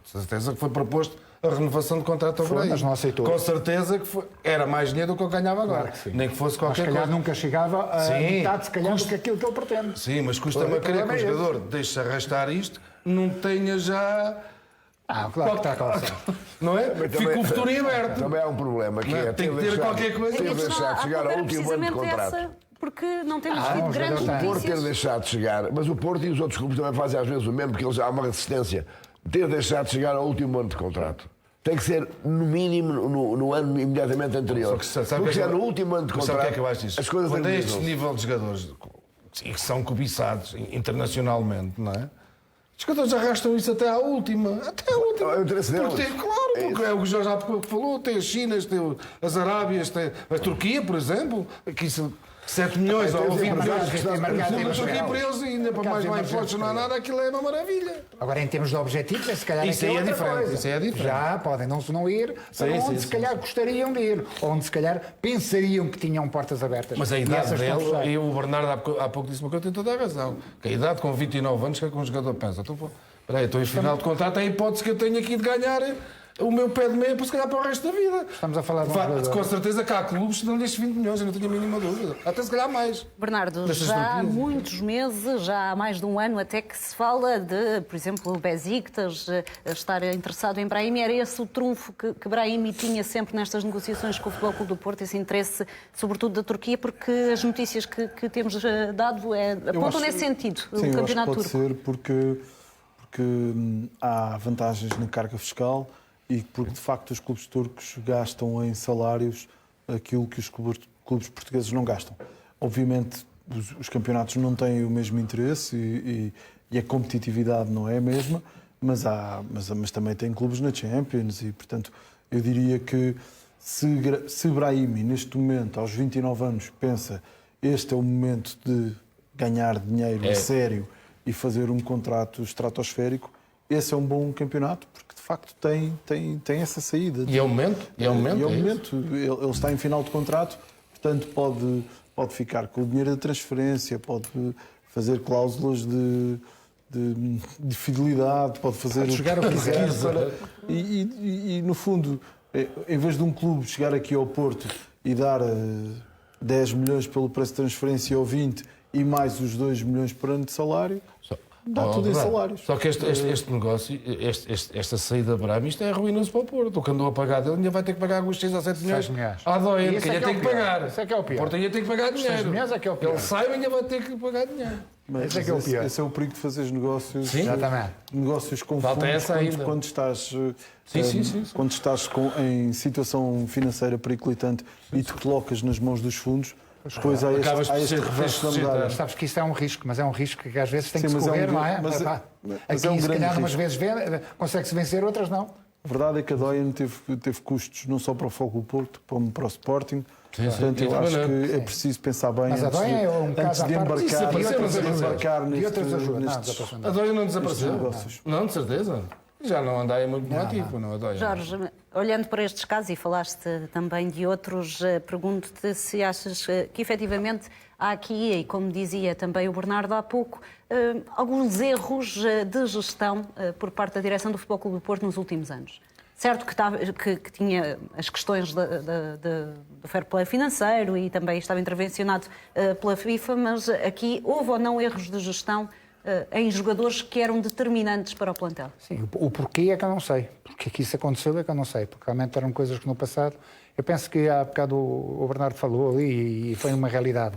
certeza que foi proposto a renovação de contrato ao Brahim. Mas não aceitou. Com certeza que era mais dinheiro do que eu ganhava agora. Claro, nem que fosse qualquer se calhar coisa. nunca chegava a metade, se calhar, do que aquilo que ele pretende. Sim, mas custa-me a querer que o jogador deixe arrastar isto, não tenha já... Claro que está a calçar. Não é? Fica o futuro em aberto. Também há um problema que é tem que ter qualquer coisa. ter deixado de chegar ao último ano de contrato. Porque não temos tido grandes O Porto ter notícias. deixado de chegar, mas o Porto e os outros clubes também fazem às vezes o mesmo, porque eles já há uma resistência. Ter deixado de chegar ao último ano de contrato. Tem que ser, no mínimo, no ano imediatamente anterior. Porque se é no último ano de contrato, sabe o que é que eu acho disso? as coisas Quando é este agilizam-se. nível de jogadores e que são cobiçados internacionalmente, não é? Os jogadores arrastam isso até à última. Até à última. É o interesse deles. Porque é o que o Jorge há pouco falou. Tem as Chinas, tem as Arábias, tem a Turquia, por exemplo. Aqui 7 milhões ou 20 milhões. A Turquia para eles ainda para mais lá impostos não há nada, aquilo é uma maravilha. Agora, em termos de objetivos, se calhar Isso aí é outra diferente, coisa. isso aí é diferente. Já podem não ir para onde se calhar gostariam de ir, onde se calhar pensariam que tinham portas abertas. Mas a E idade essas estão dele, fechadas. e o Bernardo há pouco disse uma coisa, tem toda a razão. Que a idade com 29 anos, que é que um jogador pensa? Estou em final de contrato, é a hipótese que eu tenho aqui de ganhar o meu pé de meia para se calhar para o resto da vida. Estamos a falar de um jogador. Com certeza que há clubes que dão-lhe estes 20 milhões, eu não tenho a mínima dúvida. Até se calhar mais. Bernardo, Destas já há notícias. muitos meses, já há mais de um ano até que se fala de, por exemplo, o Besiktas estar interessado em Brahimi. Era esse o trunfo que Brahimi tinha sempre nestas negociações com o Futebol Clube do Porto, esse interesse, sobretudo da Turquia, porque as notícias que temos dado apontam nesse sentido, Sim, o eu acho que campeonato pode turco. ser porque há vantagens na carga fiscal e porque, de facto, os clubes turcos gastam em salários aquilo que os clubes portugueses não gastam. Obviamente, os campeonatos não têm o mesmo interesse e a competitividade não é a mesma, mas também tem clubes na Champions e, portanto, eu diria que se Brahimi, neste momento, aos 29 anos, pensa este é o momento de ganhar dinheiro a sério e fazer um contrato estratosférico, esse é um bom campeonato, porque de facto tem essa saída. E é o momento? E é o momento. Ele está em final de contrato, portanto pode ficar com o dinheiro da transferência, pode fazer cláusulas de fidelidade, pode fazer jogar o que quiser. E no fundo, em vez de um clube chegar aqui ao Porto e dar 10 milhões pelo preço de transferência ou 20 e mais os 2 milhões por ano de salário, dá tudo em salários. Só que este negócio, esta saída para mim, isto é ruinoso para o Porto. O que andou a pagar dele ainda vai ter que pagar alguns 6 ou 7 milhões. À Doia, que ainda tem que pagar. Isso é que é o pior. O Porto ainda tem que pagar dinheiro. 6 milhões é que é o pior. Ele sai e ainda vai ter que pagar dinheiro. Mas Esse é que é o pior. esse é o perigo de fazer negócios, Sim. Exatamente. negócios com Falta fundos essa ainda. quando estás, Sim. quando estás em situação financeira periclitante e te colocas nas mãos dos fundos, depois há Acabas por este ser reverso da susceito medalha. Sabes que isso é um risco, mas é um risco que às vezes tem que Sim, se mas correr, não é? mas Pá. é Aqui, um se grande calhar, umas risco. vezes consegue-se vencer, outras não. A verdade é que a Doyen teve custos não só para o Fogo do Porto, como para o Sporting. Portanto, eu acho que é preciso pensar bem Mas a antes Doyen é um de caso à parte. embarcar, Isso desapareceu, antes de mas embarcar E outras ajudas. nestes... A Doia não desapareceu? negócios. Não, de certeza. Já não anda aí muito ativo, não a Doia. Jorge, olhando para estes casos e falaste também de outros, pergunto-te se achas que efetivamente há aqui, e como dizia também o Bernardo há pouco, alguns erros de gestão por parte da direção do Futebol Clube do Porto nos últimos anos. Certo que tinha as questões do fair play financeiro e também estava intervencionado pela FIFA, mas aqui houve ou não erros de gestão em jogadores que eram determinantes para o plantel? Sim, o porquê é que eu não sei. Porque que isso aconteceu é que eu não sei. Porque realmente eram coisas que no passado... Eu penso que há bocado o Bernardo falou ali e foi uma realidade.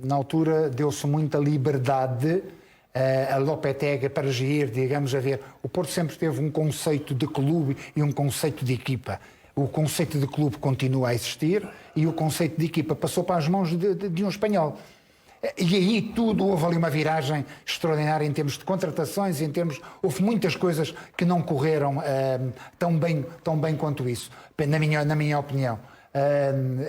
Na altura deu-se muita liberdade a Lopetegui para gerir, digamos, a ver. O Porto sempre teve um conceito de clube e um conceito de equipa. O conceito de clube continua a existir e o conceito de equipa passou para as mãos de um espanhol. E aí houve ali uma viragem extraordinária em termos de contratações, houve muitas coisas que não correram tão bem quanto isso, na minha opinião.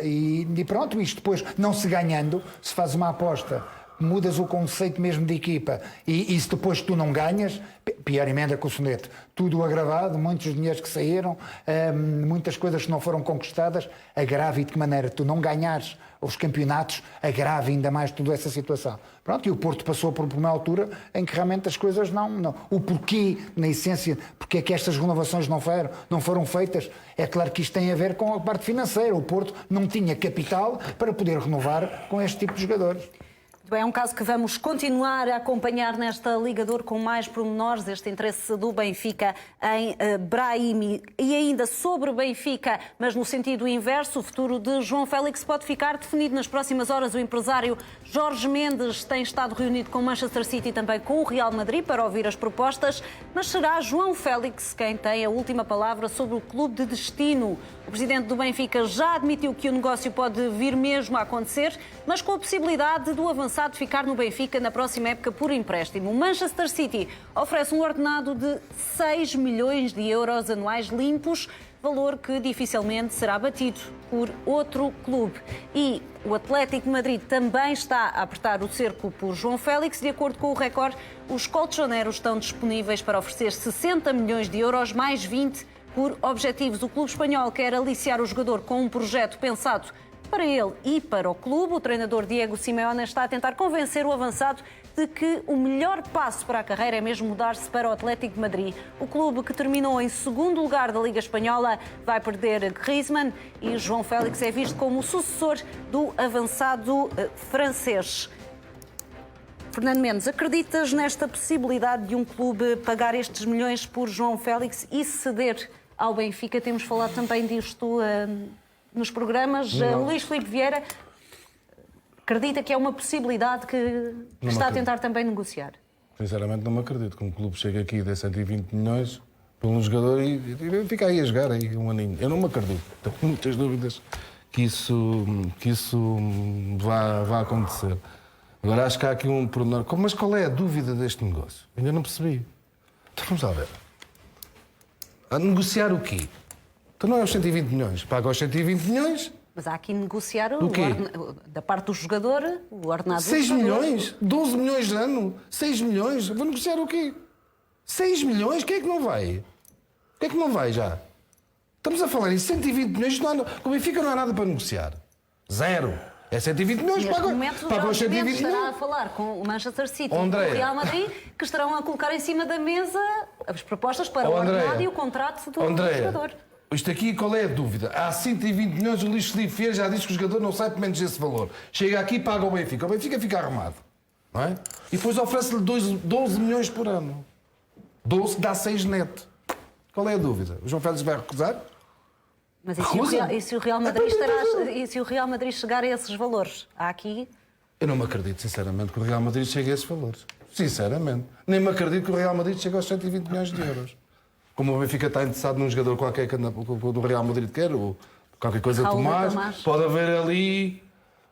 E pronto, isto depois, não se ganhando, se faz uma aposta, mudas o conceito mesmo de equipa e se depois tu não ganhas, pior emenda com o soneto. Tudo agravado, muitos dinheiros que saíram, muitas coisas que não foram conquistadas, agrava e de que maneira tu não ganhares os campeonatos, agrava ainda mais toda essa situação. Pronto, e o Porto passou por uma altura em que realmente as coisas não. O porquê, na essência, porque é que estas renovações não foram feitas, é claro que isto tem a ver com a parte financeira. O Porto não tinha capital para poder renovar com este tipo de jogadores. É um caso que vamos continuar a acompanhar nesta Ligador com mais pormenores, este interesse do Benfica em Brahimi. E ainda sobre o Benfica, mas no sentido inverso, o futuro de João Félix pode ficar definido nas próximas horas. O empresário Jorge Mendes tem estado reunido com o Manchester City e também com o Real Madrid para ouvir as propostas, mas será João Félix quem tem a última palavra sobre o clube de destino. O presidente do Benfica já admitiu que o negócio pode vir mesmo a acontecer, mas com a possibilidade do avançado ficar no Benfica na próxima época por empréstimo. O Manchester City oferece um ordenado de 6 milhões de euros anuais limpos, valor que dificilmente será batido por outro clube. E o Atlético de Madrid também está a apertar o cerco por João Félix. De acordo com o Record, os colchoneros estão disponíveis para oferecer 60 milhões de euros mais 20 por objetivos. O clube espanhol quer aliciar o jogador com um projeto pensado para ele e para o clube. O treinador Diego Simeone está a tentar convencer o avançado de que o melhor passo para a carreira é mesmo mudar-se para o Atlético de Madrid. O clube que terminou em segundo lugar da Liga Espanhola vai perder Griezmann e João Félix é visto como o sucessor do avançado francês. Fernando Mendes, acreditas nesta possibilidade de um clube pagar estes milhões por João Félix e ceder ao Benfica? Temos falado também disto nos programas. Luís Filipe Vieira acredita que é uma possibilidade que está a tentar também negociar? Sinceramente não me acredito que um clube chegue aqui e dê 120 milhões por um jogador e fica aí a jogar aí um aninho. Eu não me acredito. Tenho muitas dúvidas que isso vá acontecer. Agora acho que há aqui um pormenor. Mas qual é a dúvida deste negócio? Ainda não percebi. Então vamos lá ver. A negociar o quê? Então não é os 120 milhões. Paga os 120 milhões. Mas há aqui negociar O quê? da parte do jogador, o ordenado 6 do jogador. milhões? 12 milhões de ano? 6 milhões? Vou negociar o quê? 6 milhões? Quem é que não vai? Quem é que não vai já? Estamos a falar em 120 milhões. Com o Benfica não há nada para negociar. Zero. É 120 milhões. Neste momento, paga os 120 estará milhões. a falar com o Manchester City Andréia. e o Real Madrid, que estarão a colocar em cima da mesa as propostas para o Andréia. ordenado e o contrato do jogador. Isto aqui, qual é a dúvida? Há 120 milhões, o Luís Filipe Vieira já disse que o jogador não sai por menos desse valor. Chega aqui e paga o Benfica. O Benfica fica arrumado. Não é? E depois oferece-lhe 12 milhões por ano. 12 dá 6 neto. Qual é a dúvida? O João Félix vai recusar? Mas Recusa? e se o Real Madrid e se o Real Madrid chegar a esses valores? Há aqui... Eu não me acredito, sinceramente, que o Real Madrid chegue a esses valores. Sinceramente. Nem me acredito que o Real Madrid chegue aos 120 milhões de euros. Como o Benfica está interessado num jogador qualquer que do Real Madrid quer, ou qualquer coisa de Raul Tomás, pode haver ali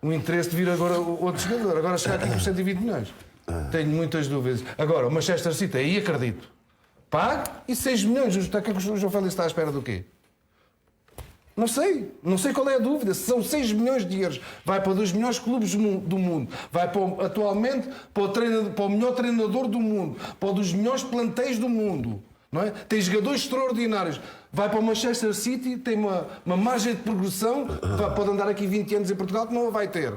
um interesse de vir agora outro jogador. Agora chegar aqui por 120 milhões. Tenho muitas dúvidas. Agora, o Manchester City, aí acredito. Pague e 6 milhões. O que é que o João Félix está à espera do quê? Não sei. Não sei qual é a dúvida. Se são 6 milhões de euros, vai para dos melhores clubes do mundo. Vai para, atualmente para o melhor treinador do mundo. Para um dos melhores plantéis do mundo. Não é? Tem jogadores extraordinários. Vai para o Manchester City, tem uma margem de progressão. Pode andar aqui 20 anos em Portugal que não a vai ter.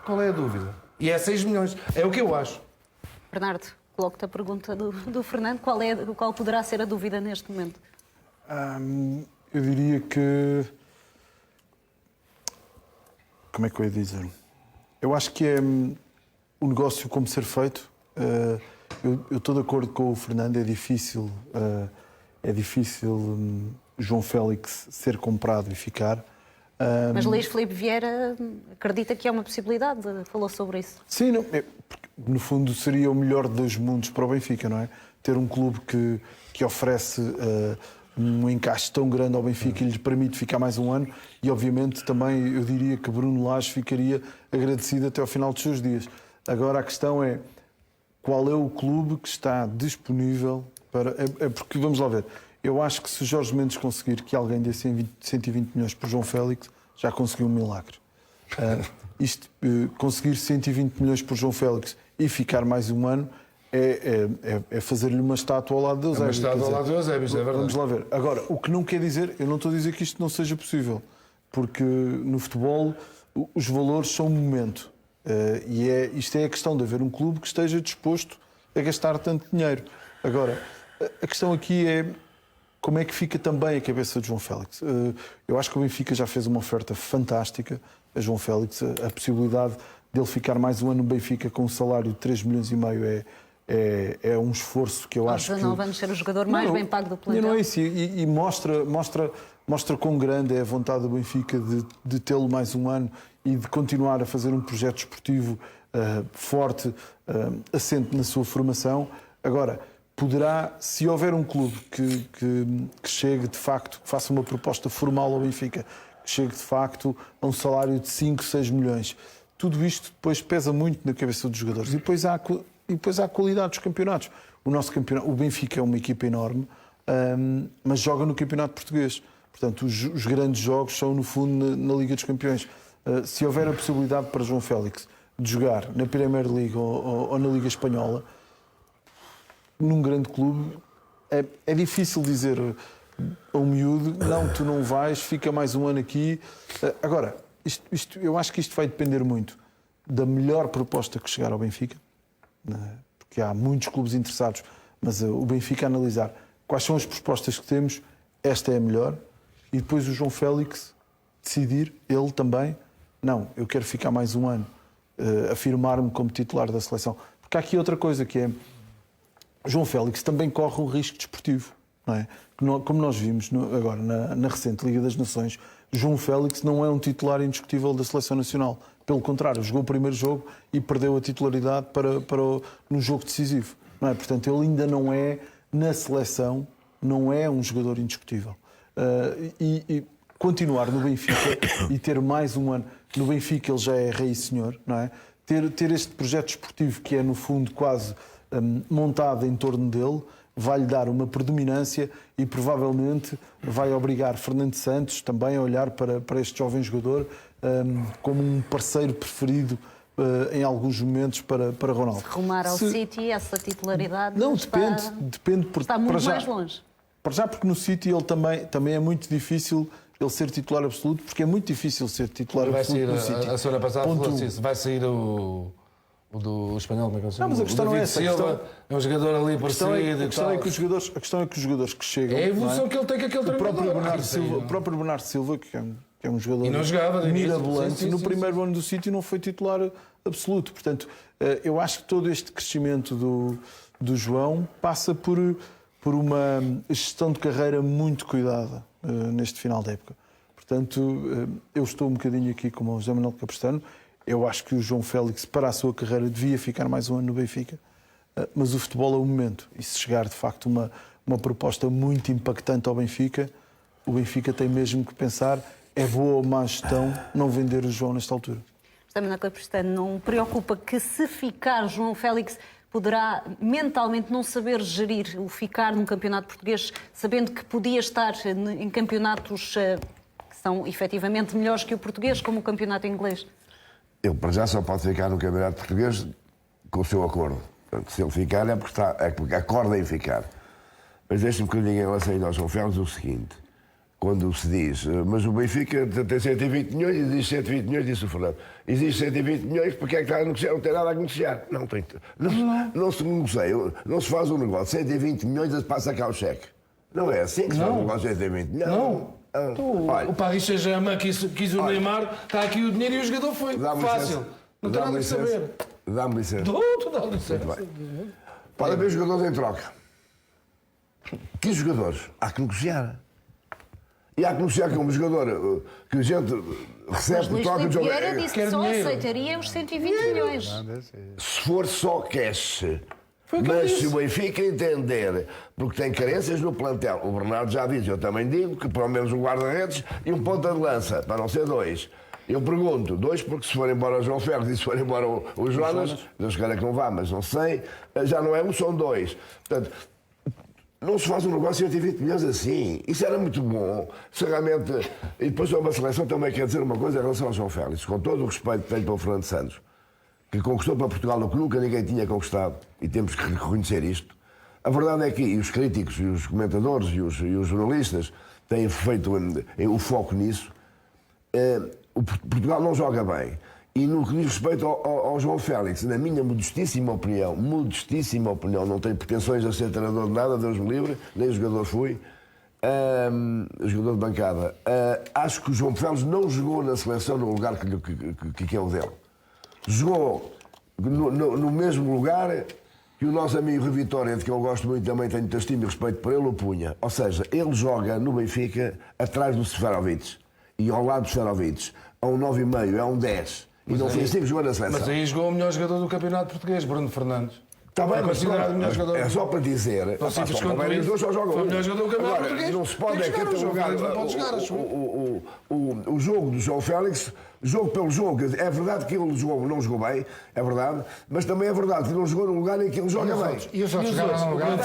Qual é a dúvida? E é 6 milhões. É o que eu acho. Bernardo, coloco-te a pergunta do Fernando. Qual poderá ser a dúvida neste momento? Eu diria que... Como é que eu ia dizer? Eu acho que é o negócio como ser feito. Eu estou de acordo com o Fernando. É difícil João Félix ser comprado e ficar. Mas Luís Filipe Vieira acredita que é uma possibilidade? Falou sobre isso. Sim, não, porque, no fundo seria o melhor dos mundos para o Benfica, não é? Ter um clube que oferece um encaixe tão grande ao Benfica e lhe permite ficar mais um ano e, obviamente, também eu diria que Bruno Lage ficaria agradecido até ao final dos seus dias. Agora a questão é qual é o clube que está disponível para... porque, vamos lá ver, eu acho que se Jorge Mendes conseguir que alguém dê 120 milhões por João Félix, já conseguiu um milagre. Conseguir 120 milhões por João Félix e ficar mais um ano é fazer-lhe uma estátua ao lado de Eusébio. Uma estátua ao lado de Eusébio, isso é verdade. Vamos lá ver. Agora, o que não quer dizer, eu não estou a dizer que isto não seja possível, porque no futebol os valores são um momento. Isto é a questão de haver um clube que esteja disposto a gastar tanto dinheiro. Agora, a questão aqui é como é que fica também a cabeça de João Félix. Eu acho que o Benfica já fez uma oferta fantástica a João Félix. A possibilidade dele ficar mais um ano no Benfica com um salário de 3 milhões e meio é um esforço que eu acho que... 19 anos ser o jogador mais bem pago do plantel. Não é isso. E mostra quão grande é a vontade do Benfica de tê-lo mais um ano e de continuar a fazer um projeto esportivo forte, assente na sua formação. Agora, poderá, se houver um clube que chegue de facto, que faça uma proposta formal ao Benfica, que chegue de facto a um salário de 5, 6 milhões, tudo isto depois pesa muito na cabeça dos jogadores. E depois há a qualidade dos campeonatos. O Benfica é uma equipa enorme, mas joga no campeonato português. Portanto, os grandes jogos são, no fundo, na Liga dos Campeões. Se houver a possibilidade para João Félix de jogar na Premier League ou na Liga Espanhola, num grande clube, é difícil dizer a um miúdo, não, tu não vais, fica mais um ano aqui. Agora, eu acho que isto vai depender muito da melhor proposta que chegar ao Benfica porque há muitos clubes interessados, mas o Benfica a analisar quais são as propostas que temos, esta é a melhor, e depois o João Félix decidir, ele também, não, eu quero ficar mais um ano, afirmar-me como titular da seleção. Porque há aqui outra coisa que é, o João Félix também corre um risco desportivo, não é? Como nós vimos agora na recente Liga das Nações, João Félix não é um titular indiscutível da Seleção Nacional. Pelo contrário, jogou o primeiro jogo e perdeu a titularidade no jogo decisivo. Não é? Portanto, ele ainda não é, na seleção, não é um jogador indiscutível. E continuar no Benfica e ter mais um ano no Benfica, ele já é rei e senhor, não é? Ter este projeto esportivo que é, no fundo, quase montado em torno dele, vai-lhe dar uma predominância e provavelmente vai obrigar Fernando Santos também a olhar para este jovem jogador como um parceiro preferido em alguns momentos para Ronaldo. Se rumar ao City, essa titularidade não, está, depende porque, está muito para já, mais longe. Para já porque no City ele também é muito difícil ele ser titular absoluto, porque é muito difícil ser titular absoluto no City. A semana passada falou-se isso, vai sair o do espanhol, como é que eu sei? Não, mas a questão não é essa. É um jogador ali parecido. A questão é que os jogadores que chegam. É a evolução que ele tem com aquele treinador. O próprio Bernardo Silva, que é um jogador e não jogava, mirabolante, no primeiro ano do City não foi titular absoluto. Portanto, eu acho que todo este crescimento do João passa por uma gestão de carreira muito cuidada neste final da época. Portanto, eu estou um bocadinho aqui como o José Manuel Capistrano. Eu acho que o João Félix, para a sua carreira, devia ficar mais um ano no Benfica, mas o futebol é o momento. E se chegar, de facto, uma proposta muito impactante ao Benfica, o Benfica tem mesmo que pensar, é boa ou má gestão não vender o João nesta altura. José Capistrano, não preocupa que se ficar João Félix poderá mentalmente não saber gerir o ficar num campeonato português, sabendo que podia estar em campeonatos que são efetivamente melhores que o português, como o campeonato inglês? Ele, para já, só pode ficar no campeonato português com o seu acordo. Portanto, se ele ficar, é porque acorda em ficar. Mas deixe-me que eu diga em relação ao João Félix o seguinte. Quando se diz, mas o Benfica tem 120 milhões, existe 120 milhões, disse o Fernando. Existe 120 milhões, porque é que está a negociar? Não tem nada a negociar. Não tem. Não se negocia, não se faz um negócio. 120 milhões, passa cá o cheque. Não é assim que se faz um negócio de 120 milhões. Não. O Paris Saint-Germain quis o Neymar, está aqui o dinheiro e o jogador foi. Fácil. Não tem nada a saber. Dá-me licença. Tu dá licença. Pode haver jogadores em troca. Que jogadores? Há que negociar. E há que negociar com um jogador que a gente recebe troca de jogador. Vieira disse que só aceitaria os 120 milhões. Se for só cash. Mas se o Benfica entender, porque tem carências no plantel, o Bernardo já disse, eu também digo, que pelo menos um guarda-redes e um ponta de lança, para não ser dois. Eu pergunto, dois, porque se for embora o João Félix e se for embora o Jonas, Deus queira que não vá, mas não sei, já não é um, são dois. Portanto, não se faz um negócio de 120 milhões assim. Isso era muito bom. Se realmente... E depois sobre a seleção também quer dizer uma coisa em relação ao João Félix, com todo o respeito que tenho para o Fernando Santos, que conquistou para Portugal o que nunca ninguém tinha conquistado, e temos que reconhecer isto. A verdade é que e os críticos, e os comentadores, e os jornalistas têm feito o foco nisso. Portugal não joga bem. E no que diz respeito ao João Félix, na minha modestíssima opinião, não tenho pretensões a ser treinador de nada, Deus me livre, nem jogador fui, jogador de bancada. Acho que o João Félix não jogou na seleção no lugar que é o dele. Jogou no mesmo lugar que o nosso amigo Rui Vitória, de que eu gosto muito, também tenho muito estima e respeito por ele, o punha. Ou seja, ele joga no Benfica atrás do Seferovic e ao lado do Seferovic. É um 9,5, é um 10. E não foi assim que jogou na seleção. Mas aí jogou o melhor jogador do campeonato português, Bruno Fernandes. Está bem, mas é só para dizer. Os dois só jogam. Foi o melhor jogador do campeonato português. Não se pode catalogar o jogo do João Félix, jogo pelo jogo. É verdade que ele não jogou bem, é verdade, mas também é verdade que ele não jogou no lugar em que ele joga bem. E os outros jogaram no lugar?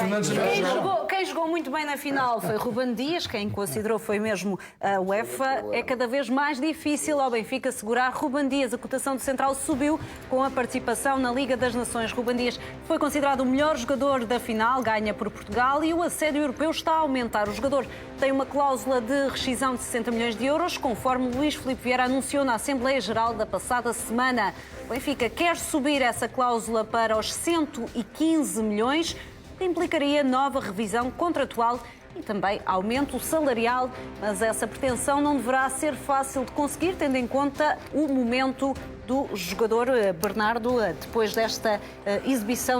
Quem jogou muito bem na final foi Ruben Dias, quem considerou foi mesmo a UEFA. É cada vez mais difícil ao Benfica segurar Ruben Dias. A cotação do Central subiu com a participação na Liga das Nações. Ruben Dias foi considerado o melhor jogador da final, ganha por Portugal, e o assédio europeu está a aumentar. O jogador tem uma cláusula de rescisão de 60 milhões de euros, conforme Luís Filipe Vieira anunciou na Assembleia Geral da passada semana. O Benfica quer subir essa cláusula para os 115 milhões, que implicaria nova revisão contratual e também aumento salarial, mas essa pretensão não deverá ser fácil de conseguir, tendo em conta o momento do jogador Bernardo, depois desta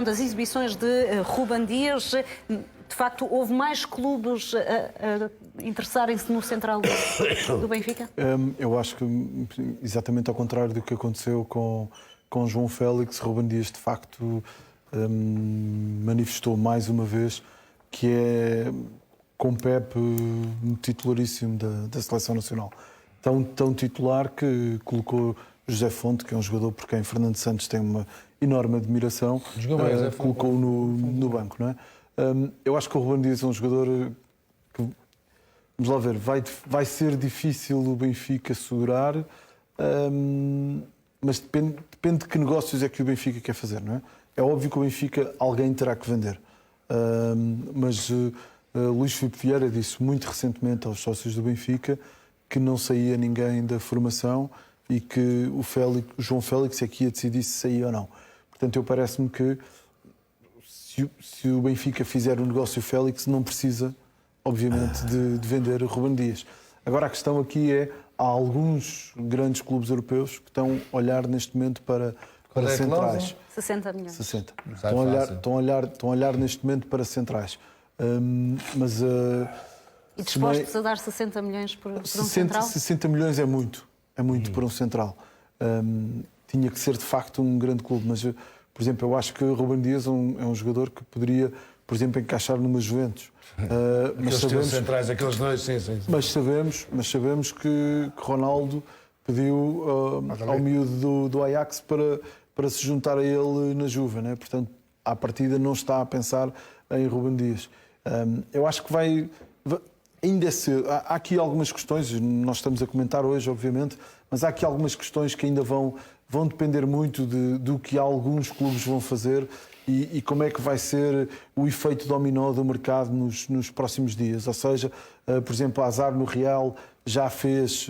das exibições de Ruben Dias. De facto, houve mais clubes a interessarem-se no central do Benfica? Eu acho que exatamente ao contrário do que aconteceu com João Félix, Ruben Dias de facto manifestou mais uma vez que é com Pepe titularíssimo da Seleção Nacional. Tão titular que colocou José Fonte, que é um jogador por quem Fernando Santos tem uma enorme admiração, colocou no banco, não é? Eu acho que o Ruben Dias é um jogador que, vamos lá ver, vai ser difícil o Benfica segurar, mas depende de que negócios é que o Benfica quer fazer, não é? É óbvio que o Benfica alguém terá que vender, mas Luís Filipe Vieira disse muito recentemente aos sócios do Benfica que não saía ninguém da formação e que o João Félix é que ia decidir se saía ou não. Portanto, eu parece-me que se o Benfica fizer o negócio Félix, não precisa, obviamente, de vender Ruben Dias. Agora, a questão aqui há alguns grandes clubes europeus que estão a olhar neste momento para centrais. 60 milhões. 60. Estão a olhar neste momento para centrais. E dispostos a dar 60 milhões por um central? 60 milhões é muito para um central. Tinha que ser de facto um grande clube, mas, por exemplo, eu acho que o Ruben Dias é um jogador que poderia, por exemplo, encaixar numa Juventus. Aqueles centrais, aqueles dois, sim. Mas sabemos que Ronaldo pediu ao miúdo do Ajax para se juntar a ele na Juve, né? Portanto, à partida não está a pensar em Ruben Dias. Eu acho que ainda é cedo. Há aqui algumas questões, nós estamos a comentar hoje, obviamente, mas há aqui algumas questões que ainda vão depender muito do que alguns clubes vão fazer e como é que vai ser o efeito dominó do mercado nos próximos dias. Ou seja, por exemplo, a Hazard no Real já fez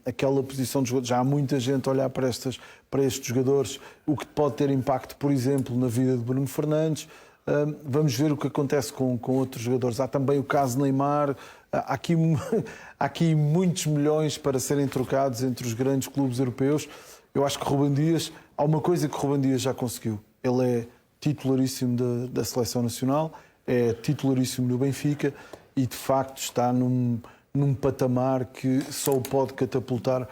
aquela posição de jogador, já há muita gente a olhar para estes jogadores, o que pode ter impacto, por exemplo, na vida de Bruno Fernandes. Vamos ver o que acontece com outros jogadores. Há também o caso Neymar. Há aqui muitos milhões para serem trocados entre os grandes clubes europeus. Eu acho que Ruben Dias, há uma coisa que Ruben Dias já conseguiu. Ele é titularíssimo da Seleção Nacional, é titularíssimo no Benfica e, de facto, está num patamar que só o pode catapultar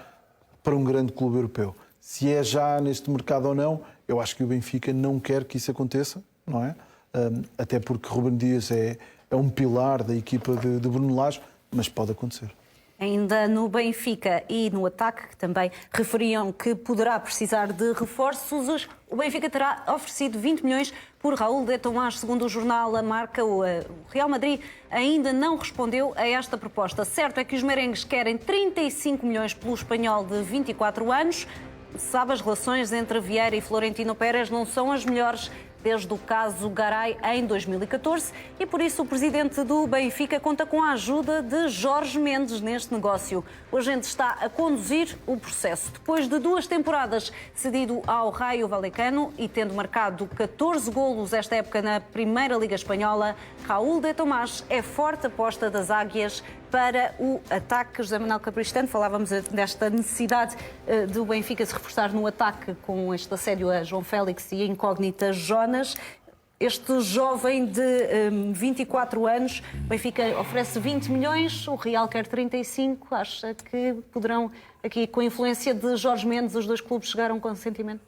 para um grande clube europeu. Se é já neste mercado ou não, eu acho que o Benfica não quer que isso aconteça, não é? Até porque Ruben Dias é um pilar da equipa de Bruno Lage, mas pode acontecer. Ainda no Benfica e no ataque, que também referiam que poderá precisar de reforços, o Benfica terá oferecido 20 milhões por Raúl de Tomás, segundo o jornal A Marca. O Real Madrid ainda não respondeu a esta proposta. Certo é que os merengues querem 35 milhões pelo espanhol de 24 anos. Sabe, as relações entre Vieira e Florentino Pérez não são as melhores desde o caso Garay em 2014 e por isso o presidente do Benfica conta com a ajuda de Jorge Mendes neste negócio. O agente está a conduzir o processo. Depois de 2 temporadas cedido ao Rayo Vallecano e tendo marcado 14 golos esta época na Primeira Liga Espanhola, Raúl de Tomás é forte aposta das Águias para o ataque. José Manuel Capristano, falávamos desta necessidade do Benfica se reforçar no ataque com este assédio a João Félix e a incógnita Jonas. Este jovem de 24 anos, o Benfica oferece 20 milhões, o Real quer 35. Acha que poderão, aqui com a influência de Jorge Mendes, os dois clubes chegaram a um consentimento?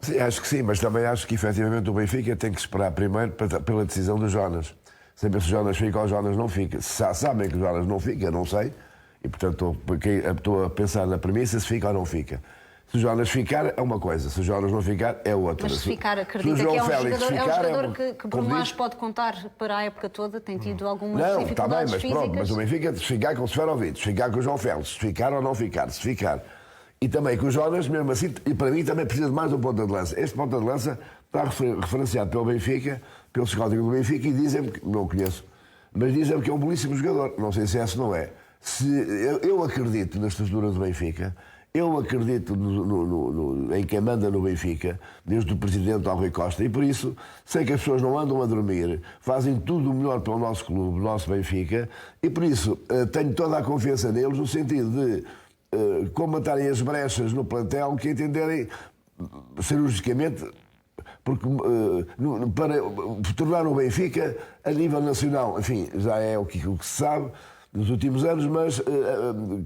Sim, acho que sim, mas também acho que efetivamente o Benfica tem que esperar primeiro pela decisão do Jonas. Saber se o Jonas fica ou o Jonas não fica. Se sabem que o Jonas não fica, eu não sei. E, portanto, estou a pensar na premissa se fica ou não fica. Se o Jonas ficar, é uma coisa. Se o Jonas não ficar, é outra. Mas se ficar, acredita que é um jogador que Bruno Lage pode contar para a época toda? Tem tido algumas dificuldades está bem, mas físicas? Pronto, mas o Benfica, se ficar com o Seferovic, se ficar com o João Félix, se ficar ou não ficar, se ficar. E também com o Jonas, mesmo assim, e para mim também precisa de mais um ponta de lança. Este ponta de lança está referenciado pelo Benfica, pelo scouting do Benfica, e dizem-me, que não o conheço, Mas dizem-me que é um belíssimo jogador. Não sei se esse não é. Eu acredito na estrutura do Benfica, eu acredito em quem manda no Benfica, desde o presidente ao Rui Costa, e por isso sei que as pessoas não andam a dormir, fazem tudo o melhor para o nosso clube, o nosso Benfica, e por isso tenho toda a confiança neles no sentido de combatarem as brechas no plantel que entenderem cirurgicamente, porque para tornar o Benfica a nível nacional, enfim, já é o que se sabe nos últimos anos, mas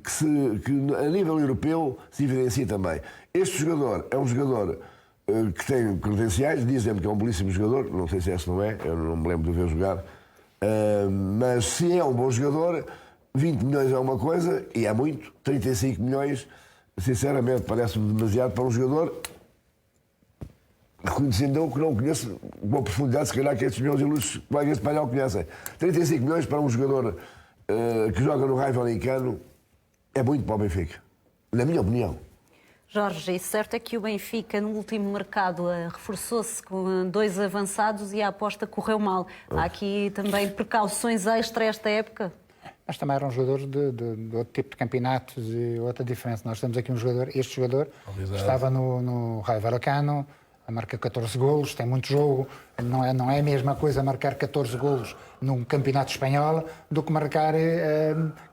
que a nível europeu se evidencia também. Este jogador é um jogador que tem credenciais, dizem-me que é um belíssimo jogador, não sei se esse não é, eu não me lembro de ver jogar, mas se é um bom jogador, 20 milhões é uma coisa, e é muito, 35 milhões, sinceramente, parece-me demasiado para um jogador, reconhecendo eu que não conheço com a profundidade, se calhar, que estes meus ilustres colegas de painel conhecem. 35 milhões para um jogador que joga no Raio Vallecano é muito para o Benfica, na minha opinião. Jorge, e certo é que o Benfica, no último mercado, reforçou-se com 2 avançados e a aposta correu mal. Há aqui também precauções extra esta época? Mas também eram jogadores de outro tipo de campeonatos e outra diferença. Nós temos aqui um jogador, este jogador, estava no Raio Vallecano, marca 14 golos, tem muito jogo. Não é a mesma coisa marcar 14 golos num campeonato espanhol do que marcar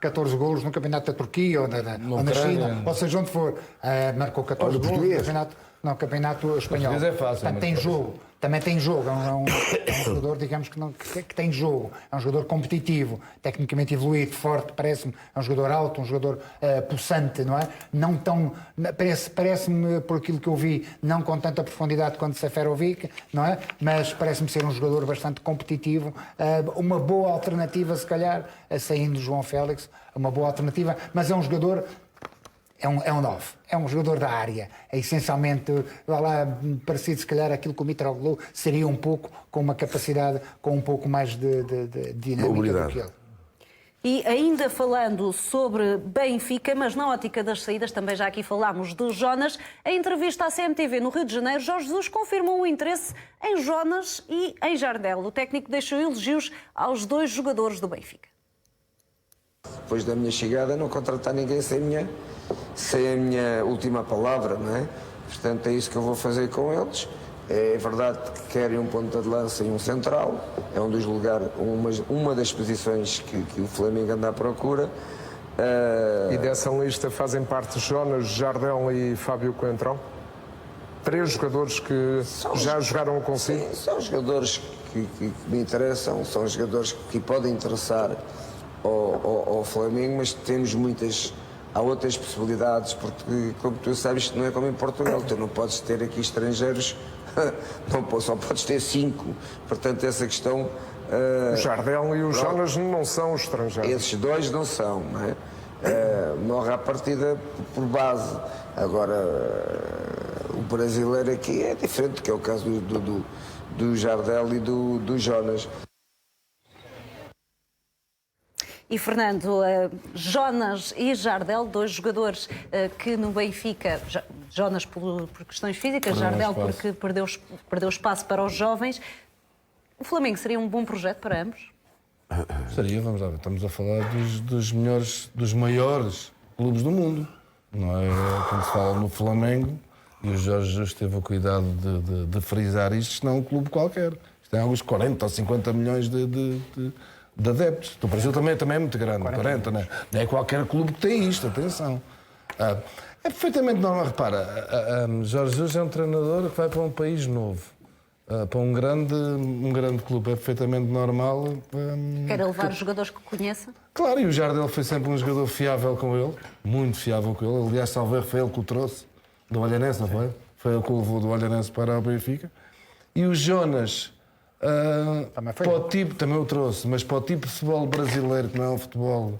14 golos no campeonato da Turquia ou na China, ou seja, onde for. Marcou 14 golos no campeonato espanhol. É fácil, portanto, tem jogo. Também tem jogo, é um jogador, digamos, que tem jogo. É um jogador competitivo, tecnicamente evoluído, forte, parece-me. É um jogador alto, um jogador possante, não é? Não tão... Parece-me, por aquilo que eu vi, não com tanta profundidade quanto Seferovic, não é? Mas parece-me ser um jogador bastante competitivo. Uma boa alternativa, se calhar, saindo João Félix, uma boa alternativa, mas é um jogador... É um 9, é um jogador da área. É essencialmente, parecido se calhar aquilo que o Mitroglou seria um pouco, com uma capacidade, com um pouco mais de dinâmica do que ele. E ainda falando sobre Benfica, mas na ótica das saídas, também já aqui falámos de Jonas, em entrevista à CMTV no Rio de Janeiro, Jorge Jesus confirmou o interesse em Jonas e em Jardel. O técnico deixou elogios aos 2 jogadores do Benfica. Depois da minha chegada, não contratar ninguém sem a minha última palavra, não é? Portanto, é isso que eu vou fazer com eles. É verdade que querem um ponta de lança e um central. É um dos lugares, uma das posições que o Flamengo anda à procura. E dessa lista fazem parte Jonas, Jardel e Fábio Coentrão? 3 jogadores que já jogaram consigo? Sim, são jogadores que me interessam, são jogadores que podem interessar ao Flamengo, mas temos há outras possibilidades, porque, como tu sabes, não é como em Portugal, tu não podes ter aqui estrangeiros, só podes ter 5, portanto essa questão... O Jardel e o Jonas não são estrangeiros. Esses 2 não são, não é? Morre à partida por base. Agora, o brasileiro aqui é diferente, que é o caso do Jardel e do Jonas. E Fernando, Jonas e Jardel, 2 jogadores que no Benfica, Jonas por questões físicas, Jardel porque perdeu espaço para os jovens. O Flamengo seria um bom projeto para ambos? Seria, vamos lá, estamos a falar dos maiores clubes do mundo. Não é? Quando se fala no Flamengo, e o Jorge Jesus teve o cuidado de frisar isto não é um clube qualquer. Isto tem alguns 40 ou 50 milhões de adeptos. O Brasil também é muito grande, 40, não é? Não é qualquer clube que tem isto, atenção. É perfeitamente normal, repara, Jorge Jesus é um treinador que vai para um país novo, para um grande clube, é perfeitamente normal. Quer levar os jogadores que conheça? Claro, e o Jardel foi sempre um jogador fiável com ele, muito fiável com ele. Aliás, talvez foi ele que o trouxe do Olhanense, não foi? Foi ele que o levou do Olhanense para o Benfica. E o Jonas... para o tipo, também o trouxe, mas para o tipo de futebol brasileiro, que não é um futebol,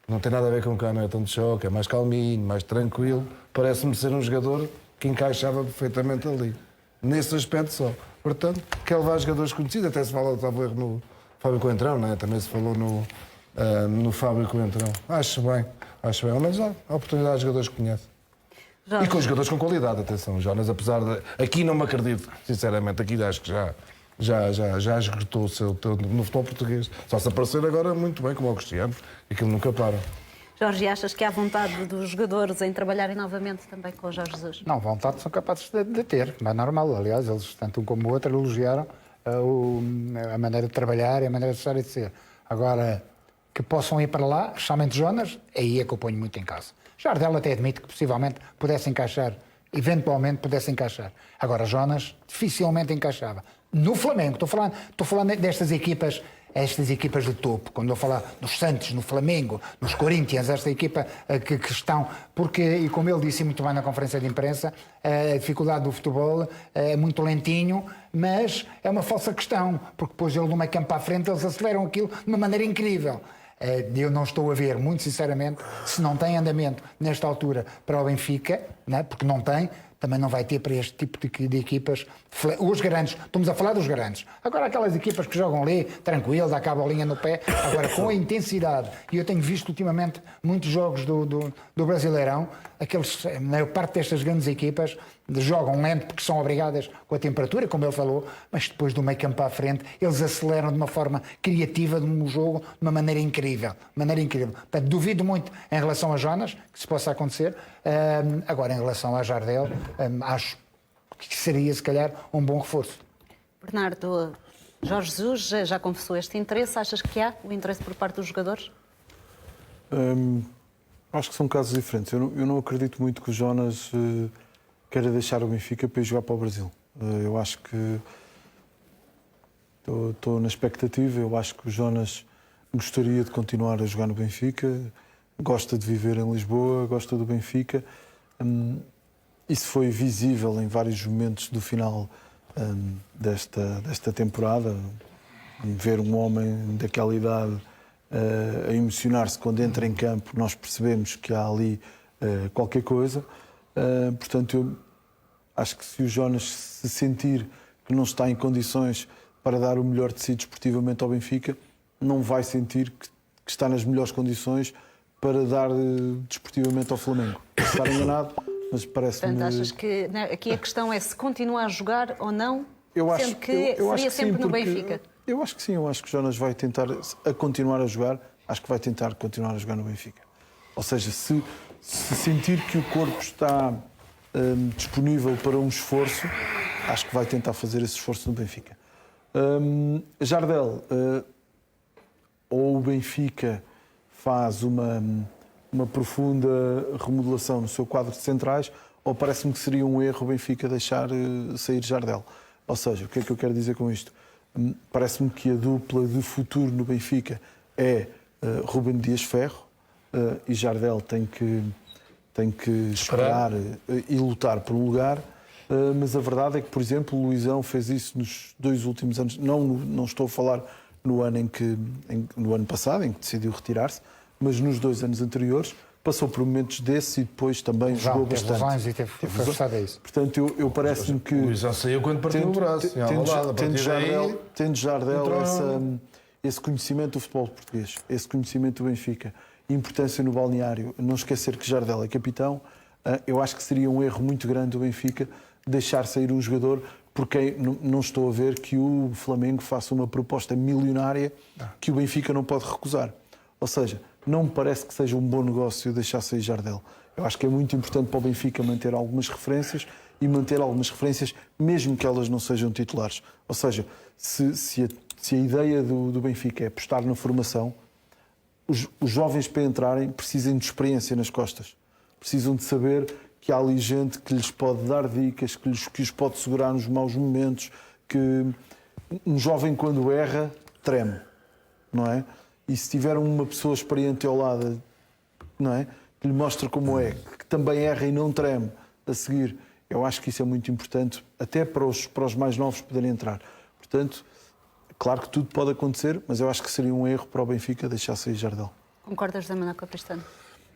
não tem nada a ver com o cá, não é tão de choque, é mais calminho, mais tranquilo, parece-me ser um jogador que encaixava perfeitamente ali, nesse aspecto só. Portanto, quer levar jogadores conhecidos, até se fala talvez no Fábio Coentrão, não é? Também se falou no Fábio Coentrão. Acho bem, ao menos há a oportunidade de jogadores que conhecem. E com jogadores com qualidade, atenção, Jonas, apesar de... Aqui não me acredito, sinceramente, aqui acho que Já esgotou o seu tempo no futebol português. Só se aparecer agora muito bem, como o Cristiano, aquilo nunca para. Jorge, achas que há vontade dos jogadores em trabalharem novamente também com o Jorge Jesus? Não, vontade são capazes de ter, mas é normal. Aliás, eles, tanto um como o outro, elogiaram a maneira de trabalhar e a maneira de estar e de ser. Agora, que possam ir para lá, especialmente Jonas, aí é que eu ponho muito em casa. Jardel até admite que possivelmente pudesse encaixar, eventualmente pudesse encaixar. Agora, Jonas dificilmente encaixava. No Flamengo, estou falando destas equipas, estas equipas de topo, quando eu falar dos Santos, no Flamengo, nos Corinthians, esta equipa que estão, porque, e como ele disse muito bem na conferência de imprensa, a dificuldade do futebol é muito lentinho, mas é uma falsa questão, porque depois ele no meio campo à frente, eles aceleram aquilo de uma maneira incrível. Eu não estou a ver, muito sinceramente, se não tem andamento nesta altura para o Benfica, né, porque não tem, também não vai ter para este tipo de equipas. Os grandes, estamos a falar dos grandes. Agora aquelas equipas que jogam ali, tranquilo, dá cá a bolinha no pé, agora com a intensidade, e eu tenho visto ultimamente muitos jogos do Brasileirão, a maior parte destas grandes equipas jogam lento porque são obrigadas com a temperatura, como ele falou, mas depois do meio campo à frente, eles aceleram de uma forma criativa no jogo, de uma maneira incrível. Portanto, duvido muito em relação a Jonas, que se possa acontecer. Agora, em relação a Jardel, acho que seria, se calhar, um bom reforço. Bernardo, Jorge Jesus já confessou este interesse. Achas que há o interesse por parte dos jogadores? Acho que são casos diferentes. Eu não acredito muito que o Jonas queira deixar o Benfica para ir jogar para o Brasil. Eu acho que estou na expectativa. Eu acho que o Jonas gostaria de continuar a jogar no Benfica, gosta de viver em Lisboa, gosta do Benfica. Isso foi visível em vários momentos do final desta temporada. Ver um homem daquela idade a emocionar-se quando entra em campo, nós percebemos que há ali qualquer coisa. Portanto, eu acho que se o Jonas se sentir que não está em condições para dar o melhor de si desportivamente ao Benfica, não vai sentir que está nas melhores condições para dar desportivamente ao Flamengo. Posso estar enganado, mas parece-me... Portanto, achas que aqui a questão é se continua a jogar ou não, eu sendo que seria sempre no Benfica? Eu acho que sim, eu acho que o Jonas vai tentar continuar a jogar, acho que vai tentar continuar a jogar no Benfica. Ou seja, se sentir que o corpo está disponível para um esforço, acho que vai tentar fazer esse esforço no Benfica. Jardel, ou o Benfica faz uma profunda remodelação no seu quadro de centrais, ou parece-me que seria um erro o Benfica deixar sair Jardel. Ou seja, o que é que eu quero dizer com isto? Parece-me que a dupla de futuro no Benfica é Rúben Dias Ferro, e Jardel tem que esperar e lutar por um lugar. Mas a verdade é que, por exemplo, o Luizão fez isso nos 2 últimos anos. Não estou a falar no ano passado, em que decidiu retirar-se, mas nos 2 anos anteriores passou por momentos desses e depois também jogou bastante. Teve lesões e teve forçado a isso. Portanto, eu parece-me que... O Luizão saiu quando partiu o braço. Tendo Jardel esse conhecimento do futebol português, esse conhecimento do Benfica, importância no balneário, não esquecer que Jardel é capitão, eu acho que seria um erro muito grande do Benfica deixar sair um jogador, porque não estou a ver que o Flamengo faça uma proposta milionária que o Benfica não pode recusar. Ou seja, não me parece que seja um bom negócio deixar sair Jardel. Eu acho que é muito importante para o Benfica manter algumas referências e manter algumas referências, mesmo que elas não sejam titulares. Ou seja, se a ideia do Benfica é apostar na formação, os jovens para entrarem precisam de experiência nas costas. Precisam de saber que há ali gente que lhes pode dar dicas, que os pode segurar nos maus momentos, que um jovem quando erra, treme, não é? E se tiver uma pessoa experiente ao lado, não é? Que lhe mostra como é, que também erra e não treme a seguir, eu acho que isso é muito importante, até para os mais novos poderem entrar. Portanto, claro que tudo pode acontecer, mas eu acho que seria um erro para o Benfica deixar sair Jardel. Concordas, José Manuel Capistrano?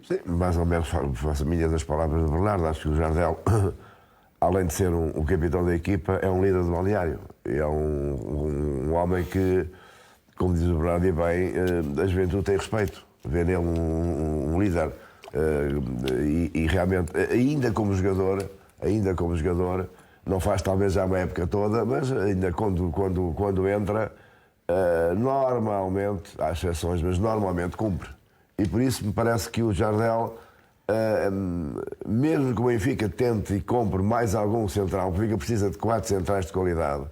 Sim, mais ou menos faço a minha das palavras de Bernardo. Acho que o Jardel, além de ser um capitão da equipa, é um líder de balneário. É um homem que, como diz o Bernardo e bem, a juventude tem respeito. Vê nele um líder. E realmente, ainda como jogador, Não faz talvez já uma época toda, mas ainda quando entra, normalmente, há exceções, mas normalmente cumpre. E por isso me parece que o Jardel, mesmo que o Benfica tente e compre mais algum central, o Benfica precisa de 4 centrais de qualidade.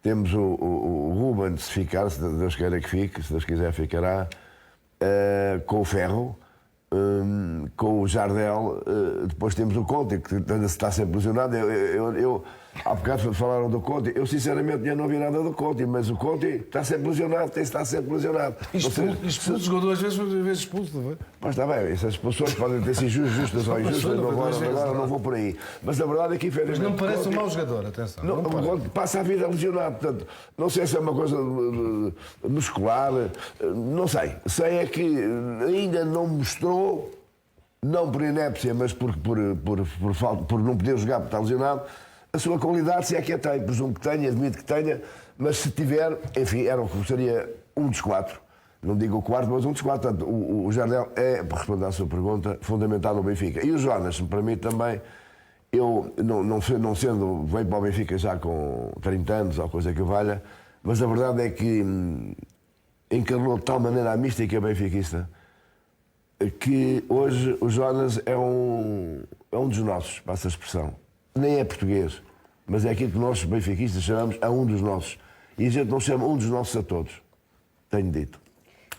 Temos o Ruben, se ficar, se Deus queira que fique, se Deus quiser ficará, com o Ferro, com o Jardel, depois temos o Conte, que está sempre lesionado. Há bocado falaram do Conte, eu sinceramente já não ouvi nada do Conte, mas o Conte está sempre lesionado, está sempre lesionado. Expulso, jogou 2 vezes expulso, não é? Mas está bem, essas expulsões podem ter sido justas ou injustas, agora não vou por aí. Mas a verdade é que, infelizmente. Mas não parece um mau jogador, atenção. Não, passa a vida lesionado, portanto, não sei se é uma coisa muscular, não sei. Sei é que ainda não mostrou, não por inépcia, mas por não poder jogar porque está lesionado, a sua qualidade, se é que a tem. Presumo que tenha, admito que tenha, mas se tiver, enfim, seria um dos 4. Não digo o quarto, mas um dos 4. Portanto, o Jardel é, para responder à sua pergunta, fundamental no Benfica. E o Jonas, para mim também, eu, não sendo, veio para o Benfica já com 30 anos, ou coisa que valha, mas a verdade é que encarnou de tal maneira a mística benfiquista que hoje o Jonas é um dos nossos, passa a expressão. Nem é português, mas é aquilo que nós benfiquistas chamamos a um dos nossos. E a gente não chama um dos nossos a todos. Tenho dito.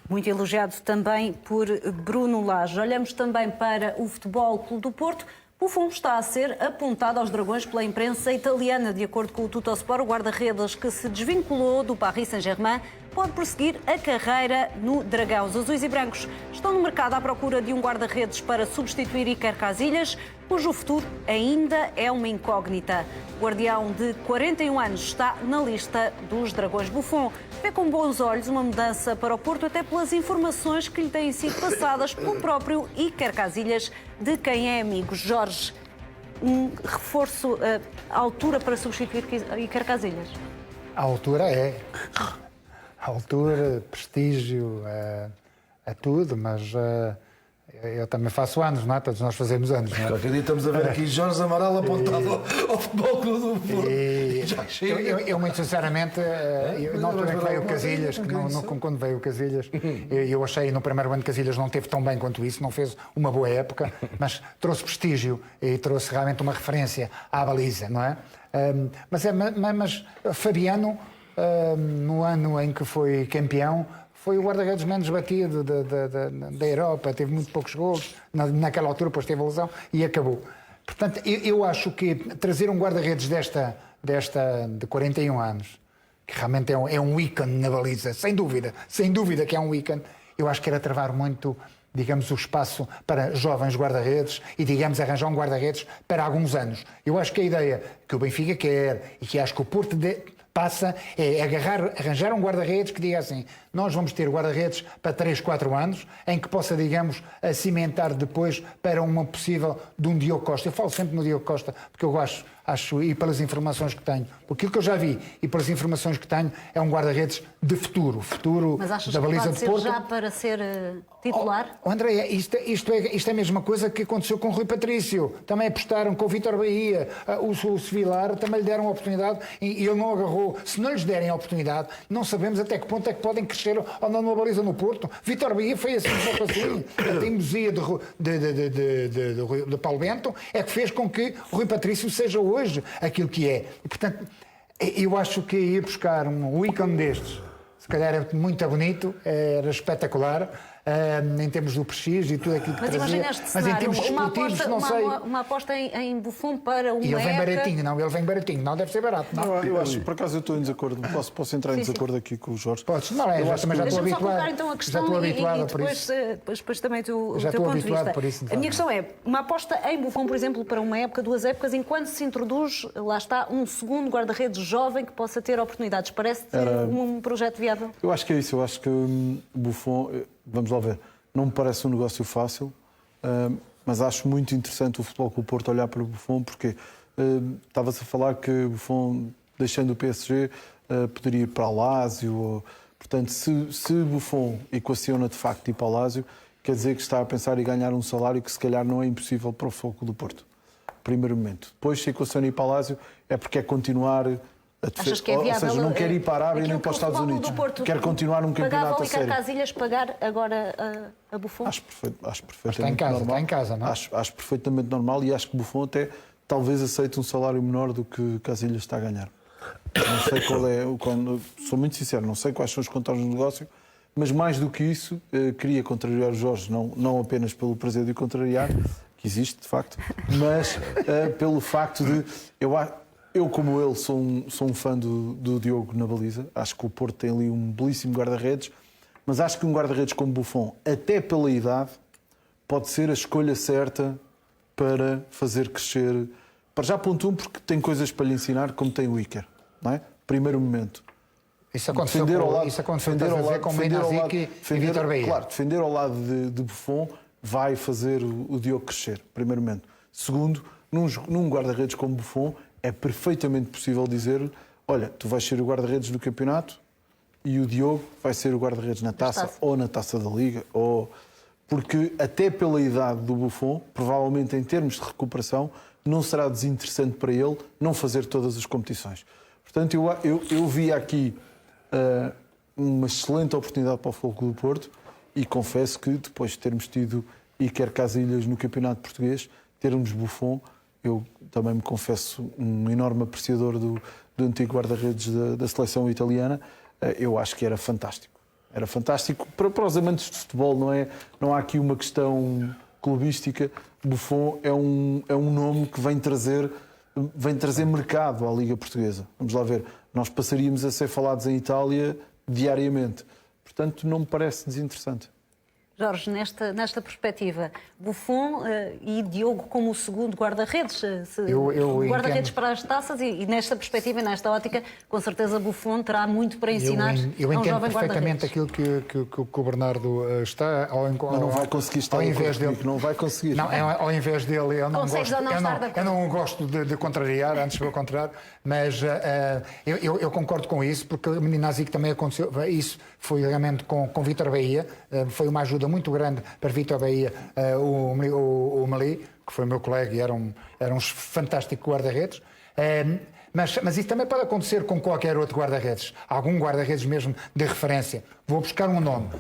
Muito elogiado também por Bruno Lage. Olhamos também para o Futebol Clube do Porto. Buffon está a ser apontado aos dragões pela imprensa italiana. De acordo com o Tuttosport, o guarda-redes que se desvinculou do Paris Saint-Germain pode prosseguir a carreira no Dragão. Os azuis e brancos estão no mercado à procura de um guarda-redes para substituir Iker Casillas, cujo futuro ainda é uma incógnita. O guardião de 41 anos está na lista dos dragões. Buffon vê com bons olhos uma mudança para o Porto, até pelas informações que lhe têm sido passadas pelo próprio Iker Casillas, de quem é amigo. Jorge, um reforço à altura para substituir Iker Casillas? A altura é. A altura, prestígio, a tudo, mas eu também faço anos, não é? Todos nós fazemos anos, não é? Qualquer dia estamos a ver aqui Jorge Amaral apontado ao Futebol Clube do Porto. Eu muito sinceramente, na altura em que veio o Casillas, quando veio o Casillas, eu achei no primeiro ano de Casillas não teve tão bem quanto isso, não fez uma boa época, mas trouxe prestígio e trouxe realmente uma referência à baliza, não é? Mas Fabiano, no ano em que foi campeão, foi o guarda-redes menos batido da Europa, teve muito poucos gols, naquela altura depois teve a lesão e acabou. Portanto, eu acho que trazer um guarda-redes de 41 anos, que realmente é um ícone na baliza, sem dúvida que é um ícone, eu acho que era travar muito, digamos, o espaço para jovens guarda-redes e, digamos, arranjar um guarda-redes para alguns anos. Eu acho que a ideia que o Benfica quer e que acho que o Porto passa é arranjar um guarda-redes que diga assim, nós vamos ter guarda-redes para 3, 4 anos, em que possa, digamos, cimentar depois para uma possível de um Diogo Costa. Eu falo sempre no Diogo Costa, porque eu acho, e pelas informações que tenho, por aquilo que eu já vi e pelas informações que tenho, é um guarda-redes de futuro da baliza de Porto. Mas achas que pode ser já para ser titular? André, isto é a mesma coisa que aconteceu com o Rui Patrício. Também apostaram com o Vítor Bahia, o Sevilar, também lhe deram a oportunidade e ele não agarrou. Se não lhes derem a oportunidade, não sabemos até que ponto é que podem crescer ou não numa baliza no Porto. Vítor Bahia foi assim, pouco assim. A teimosia de Paulo Bento é que fez com que o Rui Patrício seja hoje aquilo que é. E, portanto, eu acho que ir buscar um ícone destes, se calhar é muito bonito, era espetacular, em termos do prestígio e tudo aquilo que trazia. Mas imagina este cenário, em termos desportivos, não sei. Uma aposta em Buffon para uma E ele vem época... baratinho, não deve ser barato. Não. Eu acho, por acaso eu estou em desacordo, posso entrar em desacordo aqui com o Jorge. Podes, não é, também já estou habituado. Deixa-me só colocar então a questão e depois também o teu ponto de vista. Por isso, a minha questão é, uma aposta em Buffon, por exemplo, para uma época, 2 épocas, enquanto se introduz, lá está, um segundo guarda-redes jovem que possa ter oportunidades. Parece-te um projeto viável? Eu acho que é isso, eu acho que Buffon, vamos lá ver, não me parece um negócio fácil, mas acho muito interessante o Futebol Clube do Porto olhar para o Buffon, porque estava-se a falar que Buffon, deixando o PSG, poderia ir para o Lazio. Portanto, se Buffon equaciona de facto ir para o Lazio, quer dizer que está a pensar em ganhar um salário que se calhar não é impossível para o Futebol Clube do Porto. primeiro momento. Depois, se equaciona ir para o Lazio, é porque é continuar a defesa. Achas que é Ou viável? seja, não quer ir para a Arábia nem Aquilo para os que o Estados Futebol Unidos. do Porto Quer continuar num campeonato pagava a ao Iker sério. Casillas pagar agora a Buffon? Acho perfeitamente está em casa, normal. está em casa, não é? Acho perfeitamente normal e acho que Buffon até talvez aceite um salário menor do que Casillas está a ganhar. Não sei qual é, sou muito sincero, não sei quais são os contornos do negócio, mas mais do que isso, queria contrariar o Jorge, não apenas pelo prazer de o contrariar, que existe de facto, mas pelo facto de eu como ele sou um fã do Diogo na baliza. Acho que o Porto tem ali um belíssimo guarda-redes, mas acho que um guarda-redes como Buffon, até pela idade, pode ser a escolha certa para fazer crescer. Para já ponto porque tem coisas para lhe ensinar, como tem o Iker, não é? Primeiro momento. Isso aconteceu com o Menazic e Vítor Bahia. Claro, defender ao lado de Buffon vai fazer o Diogo crescer, primeiro momento. Segundo, num guarda-redes como Buffon, é perfeitamente possível dizer: olha, tu vais ser o guarda-redes do campeonato e o Diogo vai ser o guarda-redes na taça ou na taça da Liga. Porque até pela idade do Buffon, provavelmente em termos de recuperação, não será desinteressante para ele não fazer todas as competições. Portanto, eu vi aqui uma excelente oportunidade para o Futebol Clube do Porto e confesso que depois de termos tido Iker Casillas no Campeonato Português, termos Buffon, eu também me confesso um enorme apreciador do antigo guarda-redes da seleção italiana. Eu acho que era fantástico. Era fantástico para os amantes de futebol, não há aqui uma questão clubística. Buffon é um nome que vem trazer mercado à Liga Portuguesa. Vamos lá ver. Nós passaríamos a ser falados em Itália diariamente. Portanto, não me parece desinteressante. Jorge, nesta perspectiva, Buffon e Diogo como o segundo guarda-redes, guarda-redes para as taças, e nesta perspectiva e nesta ótica, com certeza Buffon terá muito para ensinar eu a um entendo jovem perfeitamente guarda-redes. aquilo que o Bernardo está, não vai conseguir estar ao invés dele, não vai conseguir. Não, ao invés dele, eu não gosto de contrariar, antes pelo contrário, mas eu concordo com isso, porque o Menazic também aconteceu, isso foi realmente com Vítor Bahia, foi uma ajuda muito grande para Vítor Bahia, o Mali, que foi meu colega e era um fantástico guarda-redes. Mas isso também pode acontecer com qualquer outro guarda-redes. Algum guarda-redes mesmo de referência. Vou buscar um nome.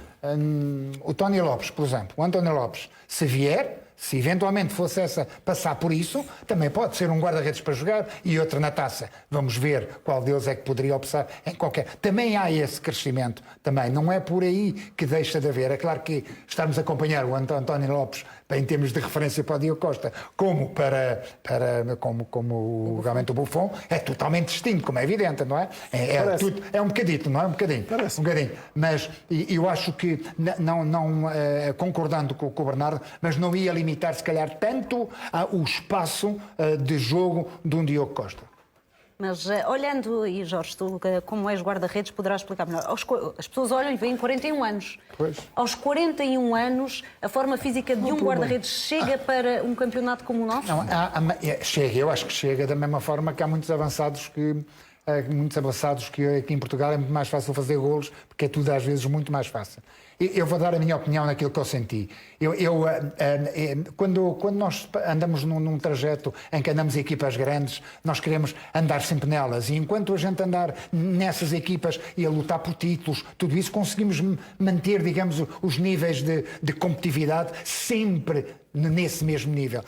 O Tony Lopes, por exemplo. O António Lopes, se vier, se eventualmente fosse passar por isso, também pode ser um guarda-redes para jogar e outro na taça. Vamos ver qual deles é que poderia optar em qualquer. Também há esse crescimento. Também. Não é por aí que deixa de haver. É claro que estarmos a acompanhar o António Lopes em termos de referência para o Diogo Costa, como realmente o Buffon, é totalmente distinto, como é evidente, não é? É um bocadito, não é? Um bocadinho. Parece. Um bocadinho. Mas eu acho que, concordando com o Bernardo, mas não ia limitar, se calhar, tanto o espaço de jogo de um Diogo Costa. Mas olhando, e Jorge, tu como és guarda-redes poderás explicar melhor. As pessoas olham e veem 41 anos. Pois. Aos 41 anos, a forma física de um guarda-redes chega para um campeonato como o nosso? Não, chega, eu acho que chega da mesma forma que há muitos avançados que aqui em Portugal é muito mais fácil fazer golos, porque é tudo às vezes muito mais fácil. Eu vou dar a minha opinião naquilo que eu senti. Quando nós andamos num trajeto em que andamos em equipas grandes, nós queremos andar sempre nelas. E enquanto a gente andar nessas equipas e a lutar por títulos, tudo isso, conseguimos manter, digamos, os níveis de competitividade sempre nesse mesmo nível.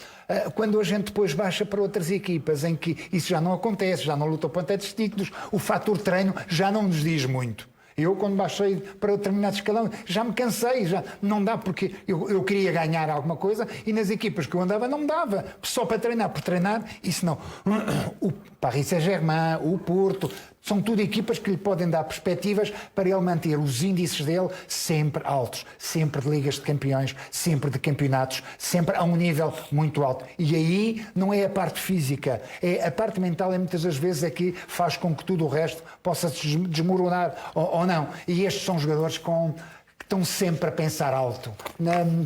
Quando a gente depois baixa para outras equipas em que isso já não acontece, já não luta por tantos títulos, o fator treino já não nos diz muito. Eu, quando baixei para determinado escalão, já me cansei, já não dá, porque eu queria ganhar alguma coisa e nas equipas que eu andava não me dava, só para treinar, por treinar, isso não. O Paris Saint-Germain, o Porto, são tudo equipas que lhe podem dar perspectivas para ele manter os índices dele sempre altos, sempre de ligas de campeões, sempre de campeonatos, sempre a um nível muito alto. E aí não é a parte física, é a parte mental, muitas das vezes é que faz com que tudo o resto possa se desmoronar ou não. E estes são jogadores que estão sempre a pensar alto.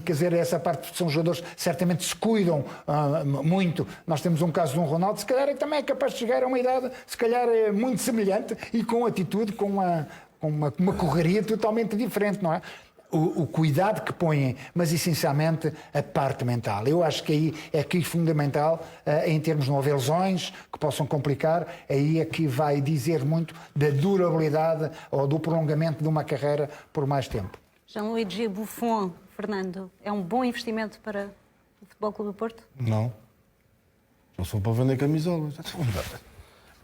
Quer dizer, essa parte são jogadores que certamente se cuidam muito. Nós temos um caso de um Ronaldo, se calhar também é capaz de chegar a uma idade, se calhar muito semelhante e com atitude, com uma correria totalmente diferente, não é? o cuidado que põem, mas essencialmente a parte mental. Eu acho que aí é que é fundamental, em termos de não haver lesões que possam complicar, aí é que vai dizer muito da durabilidade ou do prolongamento de uma carreira por mais tempo. Gianluigi Buffon, Fernando, é um bom investimento para o Futebol Clube do Porto? Não. Não sou para vender camisolas.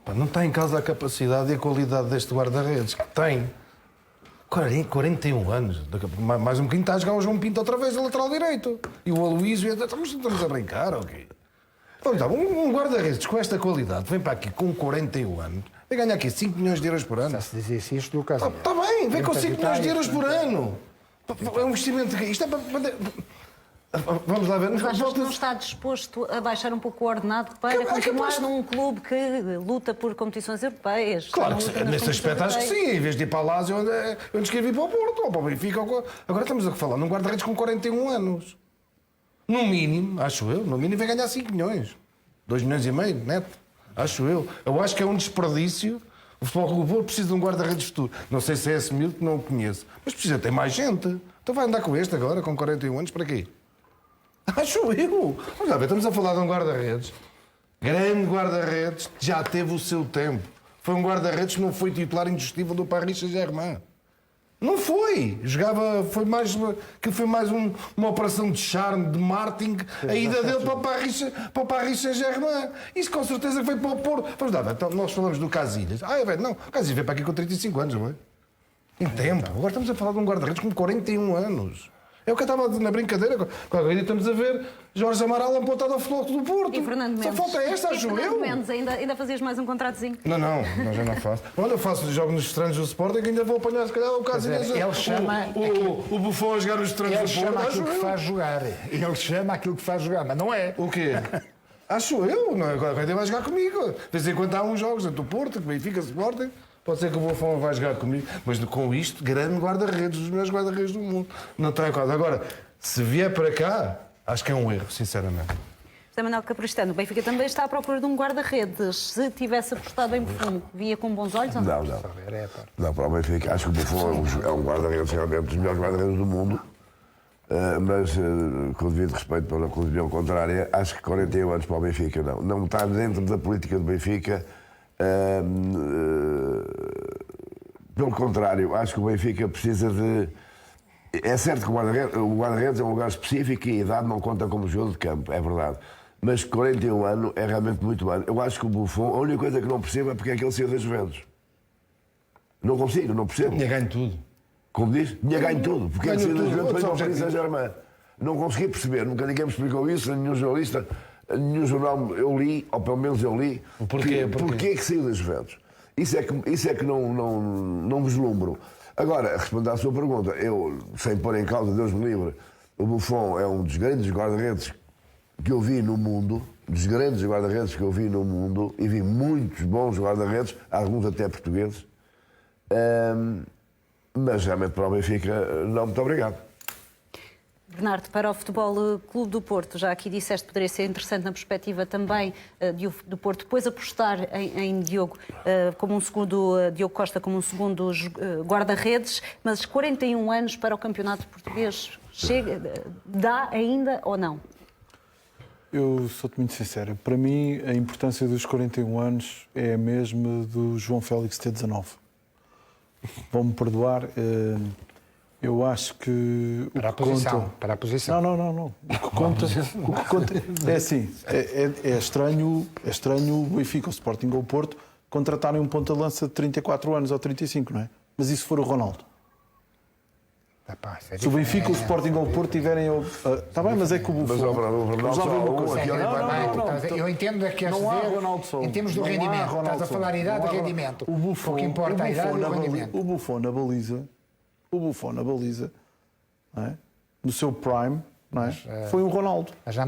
Pá, não está em causa a capacidade e a qualidade deste guarda-redes. Que tem 41 anos. Mais um bocadinho está a jogar o João Pinto outra vez a lateral direito. E o Aloísio. Estamos a brincar, ok? Então, um guarda-redes com esta qualidade vem para aqui com 41 anos. Vai ganhar aqui 5 milhões de euros por ano. Já se dizia isto do caso. Está bem, vem com 5 milhões de euros por ano. É um investimento que... Isto é para... Vamos lá ver. Mas achas que não está disposto a baixar um pouco o ordenado para continuar num clube que luta por competições europeias? Claro que sim. Nesse aspecto acho que sim. Em vez de ir para a Lazio, onde quer vir para o Porto, ou para o Benfica. Agora estamos a falar num guarda-redes com 41 anos. No mínimo, acho eu, no mínimo vai ganhar 5 milhões. 2 milhões e meio, neto. Acho eu. Eu acho que é um desperdício. O Futebol Clube do Porto precisa de um guarda-redes futuro. Não sei se é esse miúdo que não o conheço. Mas precisa ter mais gente. Então vai andar com este agora, com 41 anos, para quê? Acho eu. Vamos lá ver, estamos a falar de um guarda-redes. Grande guarda-redes, que já teve o seu tempo. Foi um guarda-redes que não foi titular indiscutível do Paris Saint-Germain. Não foi. Jogava, foi mais uma operação de charme, de marketing, a ida dele para o Paris Saint-Germain. Isso com certeza que foi para o Porto. Vamos lá, então nós falamos do Casilhas. É velho, não, o Casilhas veio para aqui com 35 anos, não é? Em tempo. Agora estamos a falar de um guarda-redes com 41 anos. É o que eu estava na brincadeira. Qualquer dia estamos a ver Jorge Amaral apontado ao Futebol Clube do Porto. E Fernando Mendes? Só falta esta, acho Fernando eu. Mendes, ainda fazias mais um contratozinho? Não, já não faço. Olha, eu faço jogos nos estranhos do Sporting, ainda vou apanhar, se calhar, o caso Ele chama o Buffon a jogar nos estranhos do Porto. Ele chama aquilo que faz jogar. Ele chama aquilo que faz jogar, mas não é. O quê? Acho eu. Não, agora vai jogar comigo. De vez em quando há uns jogos entre o Porto, que Benfica, Sporting. Pode ser que o Buffon vai jogar comigo, mas com isto, grande guarda-redes, dos melhores guarda-redes do mundo. Não tem quase. Agora, se vier para cá, acho que é um erro, sinceramente. José Manuel Capristano, o Benfica também está à procura de um guarda-redes. Se tivesse apostado em Buffon, via com bons olhos ou não? Não, para o Benfica, acho que o Buffon é um guarda-redes realmente dos melhores guarda-redes do mundo. Mas, com o devido respeito pela opinião contrária, acho que 41 anos para o Benfica não. Não está dentro da política do Benfica. Pelo contrário, acho que o Benfica precisa de... É certo que o guarda-redes é um lugar específico e a idade não conta como jogo de campo, é verdade. Mas 41 anos é realmente muito bem. Eu acho que o Buffon, a única coisa que não percebo é porque é que ele saiu das Juventus. Não consigo, não percebo. Tinha ganho tudo. Como diz? Tinha ganho tudo. Porque é que saiu das Juventus para o Paris objetivo. Saint-Germain. Não consegui perceber, nunca ninguém me explicou isso, nenhum jornalista, nenhum jornal eu li, ou pelo menos eu li, porquê que saiu das Juventus. Isso é que não vislumbro. Agora, respondendo à sua pergunta, eu, sem pôr em causa, Deus me livre, o Buffon é um dos grandes guarda-redes que eu vi no mundo, dos grandes guarda-redes que eu vi no mundo, e vi muitos bons guarda-redes, alguns até portugueses, mas realmente para o Benfica, não, muito obrigado. Bernardo, para o Futebol Clube do Porto, já aqui disseste que poderia ser interessante na perspectiva também do Porto, depois apostar em Diogo como um segundo, Diogo Costa como um segundo guarda-redes, mas 41 anos para o campeonato português, dá ainda ou não? Eu sou-te muito sincero. Para mim, a importância dos 41 anos é a mesma do João Félix ter 19. Vão-me perdoar... Eu acho que para a posição. Não. O que conta é assim, é estranho o Benfica, o Sporting ou o Porto contratarem um ponta-lança de 34 anos ou 35, não é? Mas e se for o Ronaldo? Se o Benfica, o Sporting ou o Porto tiverem... Está bem, mas é que o Buffon... Eu entendo é que não há Ronaldo só. Em termos do rendimento. Estás a falar idade e rendimento. O que importa é a idade e o rendimento. O Buffon na baliza, não é? No seu prime, não é? Foi o Ronaldo. Foi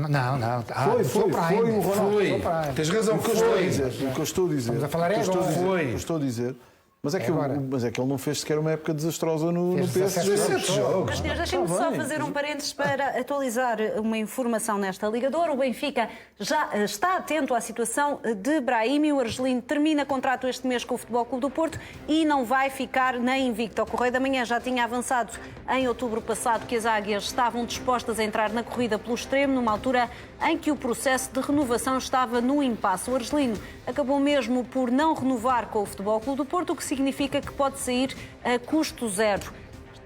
o Ronaldo. Tens razão, o que eu estou a dizer. O que eu estou a dizer. Estamos a falar agora. O que eu estou a dizer Mas é que ele não fez sequer uma época desastrosa no Fez PSG. 17 jogos. Mas, senhores, deixem-me Está só bem. fazer um parênteses para atualizar uma informação nesta Liga de Ouro. O Benfica já está atento à situação de Brahimi. O argelino termina contrato este mês com o Futebol Clube do Porto e não vai ficar na invicta. O Correio da Manhã já tinha avançado em outubro passado que as águias estavam dispostas a entrar na corrida pelo extremo, numa altura em que o processo de renovação estava no impasse. O argelino acabou mesmo por não renovar com o Futebol Clube do Porto, o que significa que pode sair a custo zero.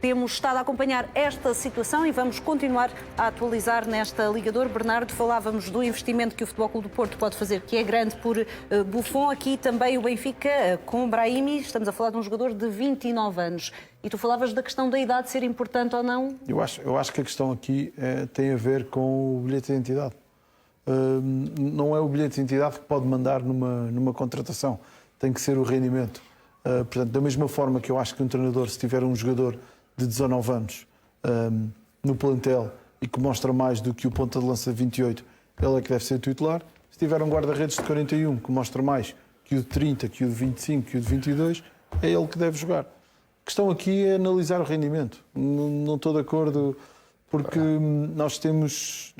Temos estado a acompanhar esta situação e vamos continuar a atualizar nesta Liga de Ouro. Bernardo, falávamos do investimento que o Futebol Clube do Porto pode fazer, que é grande por Buffon. Aqui também o Benfica com o Brahimi. Estamos a falar de um jogador de 29 anos. E tu falavas da questão da idade ser importante ou não? Eu acho que a questão aqui tem a ver com o bilhete de identidade. Não é o bilhete de identidade que pode mandar numa contratação. Tem que ser o rendimento. Portanto, da mesma forma que eu acho que um treinador, se tiver um jogador de 19 anos no plantel e que mostra mais do que o ponta de lança de 28, ele é que deve ser titular. Se tiver um guarda-redes de 41 que mostra mais que o de 30, que o de 25, que o de 22, é ele que deve jogar. A questão aqui é analisar o rendimento. Não estou de acordo, porque nós temos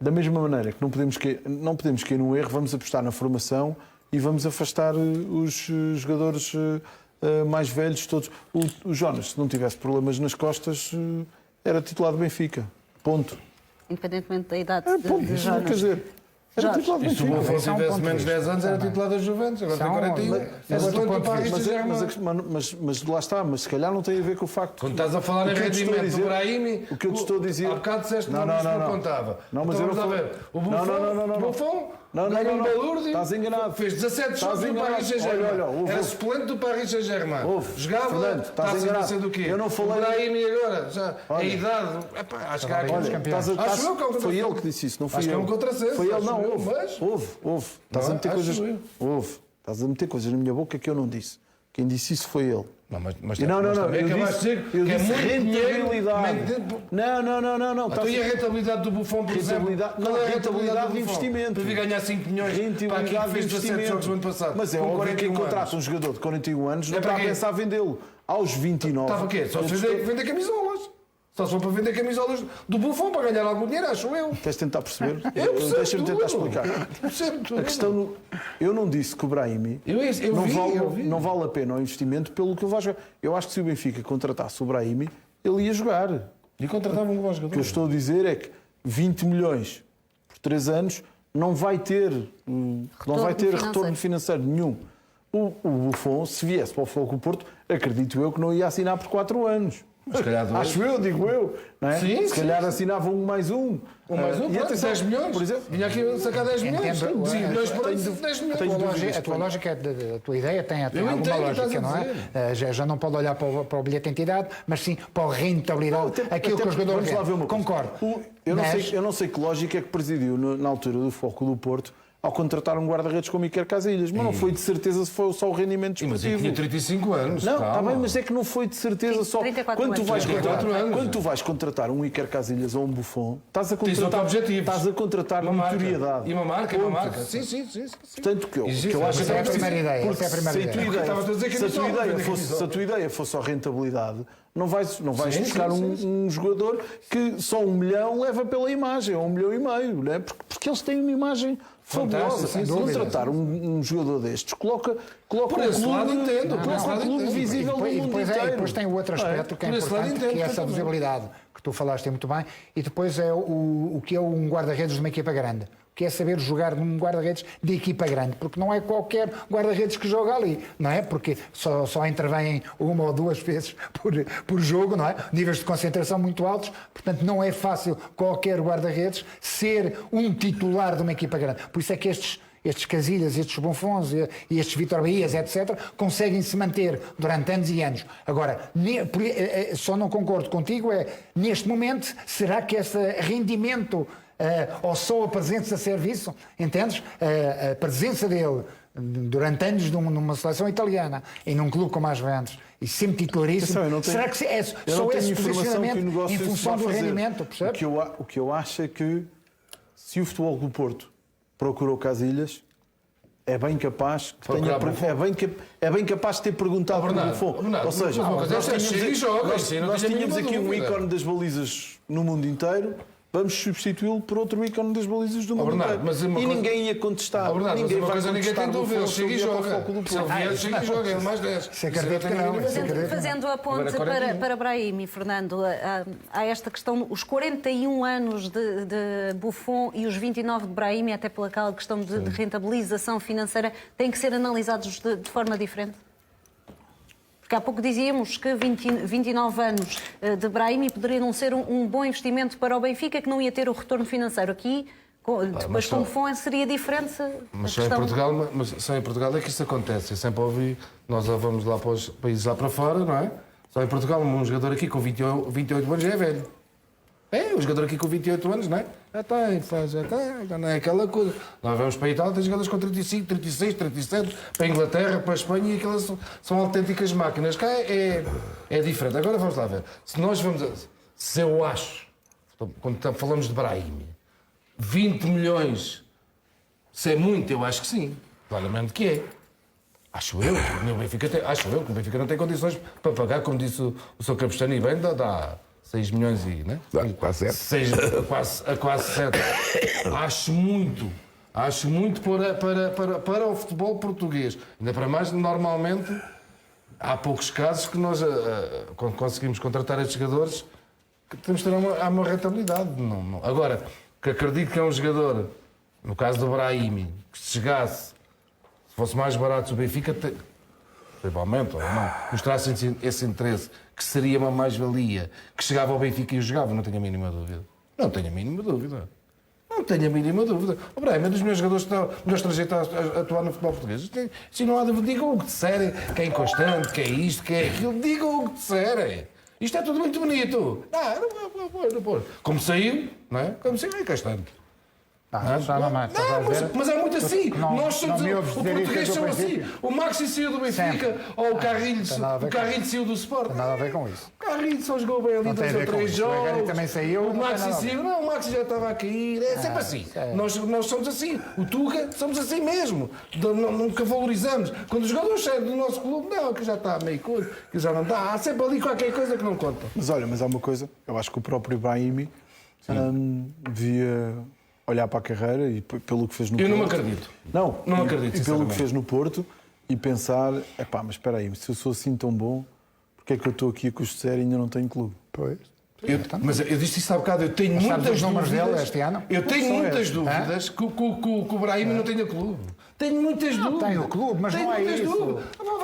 da mesma maneira que não podemos cair num erro, vamos apostar na formação e vamos afastar os jogadores mais velhos todos. O Jonas, se não tivesse problemas nas costas, era titular do Benfica. Ponto. Independentemente da idade Ponto. de Isso Jonas. quer dizer, era titular do E se o Benfica. Buffon tivesse menos 10 anos, era titular da Juventus. Agora tem 41. É suplente do Paris Saint-Germain. Mas lá está, mas se calhar não tem a ver com o facto. Quando estás a falar em rendimento do Brahimi, o que eu te estou a dizer. Há bocado disseste que não contava. Não, mas Então eu não vamos lá ver. O Buffon ganhou um balúrdio, estás enganado. fez 17 jogos no Paris Saint-Germain. Era suplente do Paris Saint-Germain. Jogava, está a não sei do quê. Eu não falei. O Brahimi agora, já a idade. Acho que há aqui Foi ele que disse isso, não foi Acho que é um contrassenso. Foi ele, não. Houve. Houve. Estás a meter coisas. Estás a meter coisas na minha boca que eu não disse. Quem disse isso foi ele. Mas Não. também acabaste de dizer que é muito dinheiro. Não. Então e a rentabilidade do Buffon, por exemplo? Não, a rentabilidade de investimento. Para vir ganhar 5 milhões para aqui que fez 17 jogos no ano passado. Mas é óbvio que quem contrata um jogador de 41 anos não está a pensar vendê-lo. Aos 29. Estava o quê? Só se vender camisolas. Só se for para vender camisolas do Buffon para ganhar algum dinheiro, acho eu. Queres tentar perceber? Eu percebo. Deixa-me tentar explicar. A questão, eu não disse que o Brahimi não vale a pena o investimento pelo que ele vai jogar. Eu acho que se o Benfica contratasse o Brahimi, ele ia jogar. E contratava um bom jogador. O que eu estou a dizer é que 20 milhões por 3 anos não vai ter retorno financeiro nenhum. O Buffon, se viesse para o Futebol Clube do Porto, acredito eu que não ia assinar por 4 anos. Acho eu, digo eu. Não é? Sim, se calhar assinava um mais um. Pronto, 10 milhões. Por exemplo. Vinha aqui sacar 10 milhões. 10 milhões por ano, 10 milhões. A tua lógica, a tua ideia tem alguma lógica, não é? Já não pode olhar para o bilhete de identidade, mas sim para a rentabilidade, aquilo que o jogador quer. Concordo. Eu não sei que lógica é que presidiu na altura do Futebol Clube do Porto ao contratar um guarda-redes como Iker Casillas, mas não foi de certeza se foi só o rendimento Mas ele desportivo. tinha 35 anos. Não, está bem, mas é que não foi de certeza só. 34 Quando tu vais anos. contratar um Iker Casillas ou um Buffon, estás a Tens outro contratar, objetivo. estás a contratar notoriedade. E uma marca. Sim. Portanto, que eu acho que é a primeira ideia. porque Essa é a primeira ideia. se a tua ideia fosse só rentabilidade, não vais buscar um jogador que só 1 milhão leva pela imagem, ou 1,5 milhão, não é? Porque eles têm uma imagem fabulosa. Contratar um jogador destes coloca por esse lado entendo. o clube visível do mundo inteiro. E depois tem o outro aspecto que é importante, que é essa visibilidade, que tu falaste muito bem, e depois é o que é um guarda-redes de uma equipa grande. Que é saber jogar num guarda-redes de equipa grande, porque não é qualquer guarda-redes que joga ali, não é? Porque só intervêm 1 ou 2 vezes por jogo, não é? Níveis de concentração muito altos, portanto não é fácil qualquer guarda-redes ser um titular de uma equipa grande. Por isso é que estes Casillas, estes Buffons e estes Vítor Baías, etc., conseguem se manter durante anos e anos. Agora, só não concordo contigo neste momento, será que esse rendimento ou só a presença a serviço, entendes? A presença dele durante anos numa seleção italiana e num clube como a Juventus e sempre titularíssimo, será que é só esse posicionamento em função do rendimento? Percebes? O que eu acho é que se o Futebol do Porto procurou Casillas, é bem capaz que tenha, Procurar Buffon. é bem capaz de ter perguntado por Bernardo, Buffon. Bernardo, Ou seja, uma coisa é nós ser tínhamos, chega e joga, nós, isso aí não nós tenho tínhamos nenhuma aqui um dúvida. ícone das balizas no mundo inteiro. Vamos substituí-lo por outro ícone das balizas do mundo Bernardo, inteiro. mas uma E coisa- ninguém ia contestar. Bernardo, mas ninguém uma vai coisa ninguém contestar tem Buffon dúvida, ele se chega e vier para o joga. Foco do Se ele Porto. vier, chega e joga, ele mais 10. Isso acredito que não. Isso acredito que não. Fazendo a ponte Agora, 41. para Brahim, Fernando, há esta questão, os 41 anos de Buffon e os 29 de Brahim, até pelaquela questão de rentabilização financeira, têm que ser analisados de forma diferente? Porque há pouco dizíamos que 29 anos de Brahim poderia não ser um bom investimento para o Benfica, que não ia ter o retorno financeiro. Aqui, depois com Buffon, seria diferente. Mas só em Portugal é que isso acontece. Eu sempre ouvi, nós vamos lá para os países lá para fora, não é? Só em Portugal, um jogador aqui com 28 anos já é velho. É, o jogador aqui com 28 anos, não é? Já não é aquela coisa. Nós vamos para a Itália, tem jogadores com 35, 36, 37, para a Inglaterra, para a Espanha, e aquelas são autênticas máquinas. Cá é diferente. Agora vamos lá ver. Se eu acho, quando falamos de Brahim, 20 milhões, se é muito, eu acho que sim. Claramente que é. Acho eu que o Benfica não tem condições para pagar, como disse o Sr. Campestano, e bem, dá 6 milhões e, né? Quase 7. Quase 7. Acho muito para o futebol português. Ainda para mais, normalmente, há poucos casos que nós, quando conseguimos contratar estes jogadores, que temos de ter uma rentabilidade. Agora, que acredito que é um jogador, no caso do Brahim, que se chegasse, se fosse mais barato o Benfica, provavelmente, ou não, mostrasse esse interesse, que seria uma mais-valia, que chegava ao Benfica e o jogava, não tenho a mínima dúvida. Não tenho a mínima dúvida. O Brahim é dos meus jogadores que estão melhor estrangeiro a atuar no futebol português. Se não há dúvida, digam o que disserem, que é inconstante, que é isto, que é aquilo, digam o que disserem. Isto é tudo muito bonito. Não. Como saiu, não é? Como saiu, é inconstante. Mas é muito assim. Nós somos o português são assim. O Maxi saiu do Benfica ou o Carrilho saiu do Sport. Não tem nada a ver com isso. O Carrilho só jogou bem ali 2 ou 3 jogos. O Carrilho também saiu. O Maxi saiu. Não, o Maxi já estava a cair. É sempre assim. Nós somos assim. O Tuga somos assim mesmo. Nunca valorizamos. Quando os jogadores saem do nosso clube, não, que já está meio coisa, que já não dá. Há sempre ali qualquer coisa que não conta. Mas olha, há uma coisa, eu acho que o próprio Brahim devia olhar para a carreira e pelo que fez no Porto. Eu não me acredito. Não acredito, e pelo que fez no Porto e pensar, mas espera aí, se eu sou assim tão bom, porque é que eu estou aqui a custo zero e ainda não tenho clube? Pois. Mas eu disse isso há bocado, eu tenho muitas dúvidas. Este ano? Eu tenho muitas dúvidas que o Brahim não tenha clube. Tenho muitas dúvidas. Tem o clube, mas não é isso.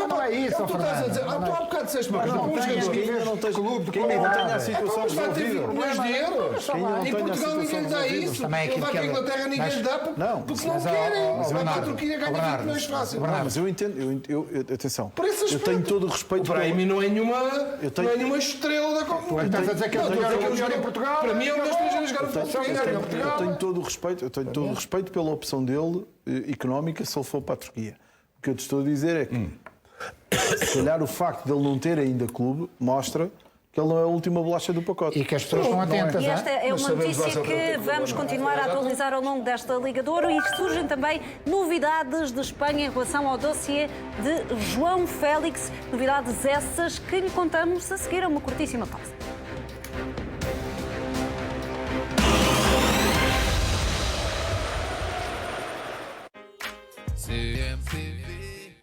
Não é isso, tu estás a dizer. Tu há bocado disseste uma coisa. Um jogador. Clube, quem ainda não tenha a situação Mas vai ter resolvida. milhões de euros. Em Portugal ninguém lhe dá isso. Ele vai para a Inglaterra, ninguém lhe dá porque não querem. Vai para a Turquia, ganha 20 milhões fácil. Mas eu entendo, atenção, Por esse eu aspecto, tenho todo o respeito o Brahim não é nenhuma estrela da Copa. Estás a dizer que ele é o melhor em Portugal? Para mim é um dos três a jogar no futebol português. eu tenho todo o respeito pela opção dele económica se ele for para a Turquia. O que eu te estou a dizer é que se calhar o facto de ele não ter ainda clube mostra que ele não é a última bolacha do pacote. E que as pessoas estão atentas. E esta é uma notícia que vamos continuar a atualizar ao longo desta Liga de Ouro, e surgem também novidades de Espanha em relação ao dossiê de João Félix, novidades essas que lhe contamos a seguir a uma curtíssima pausa.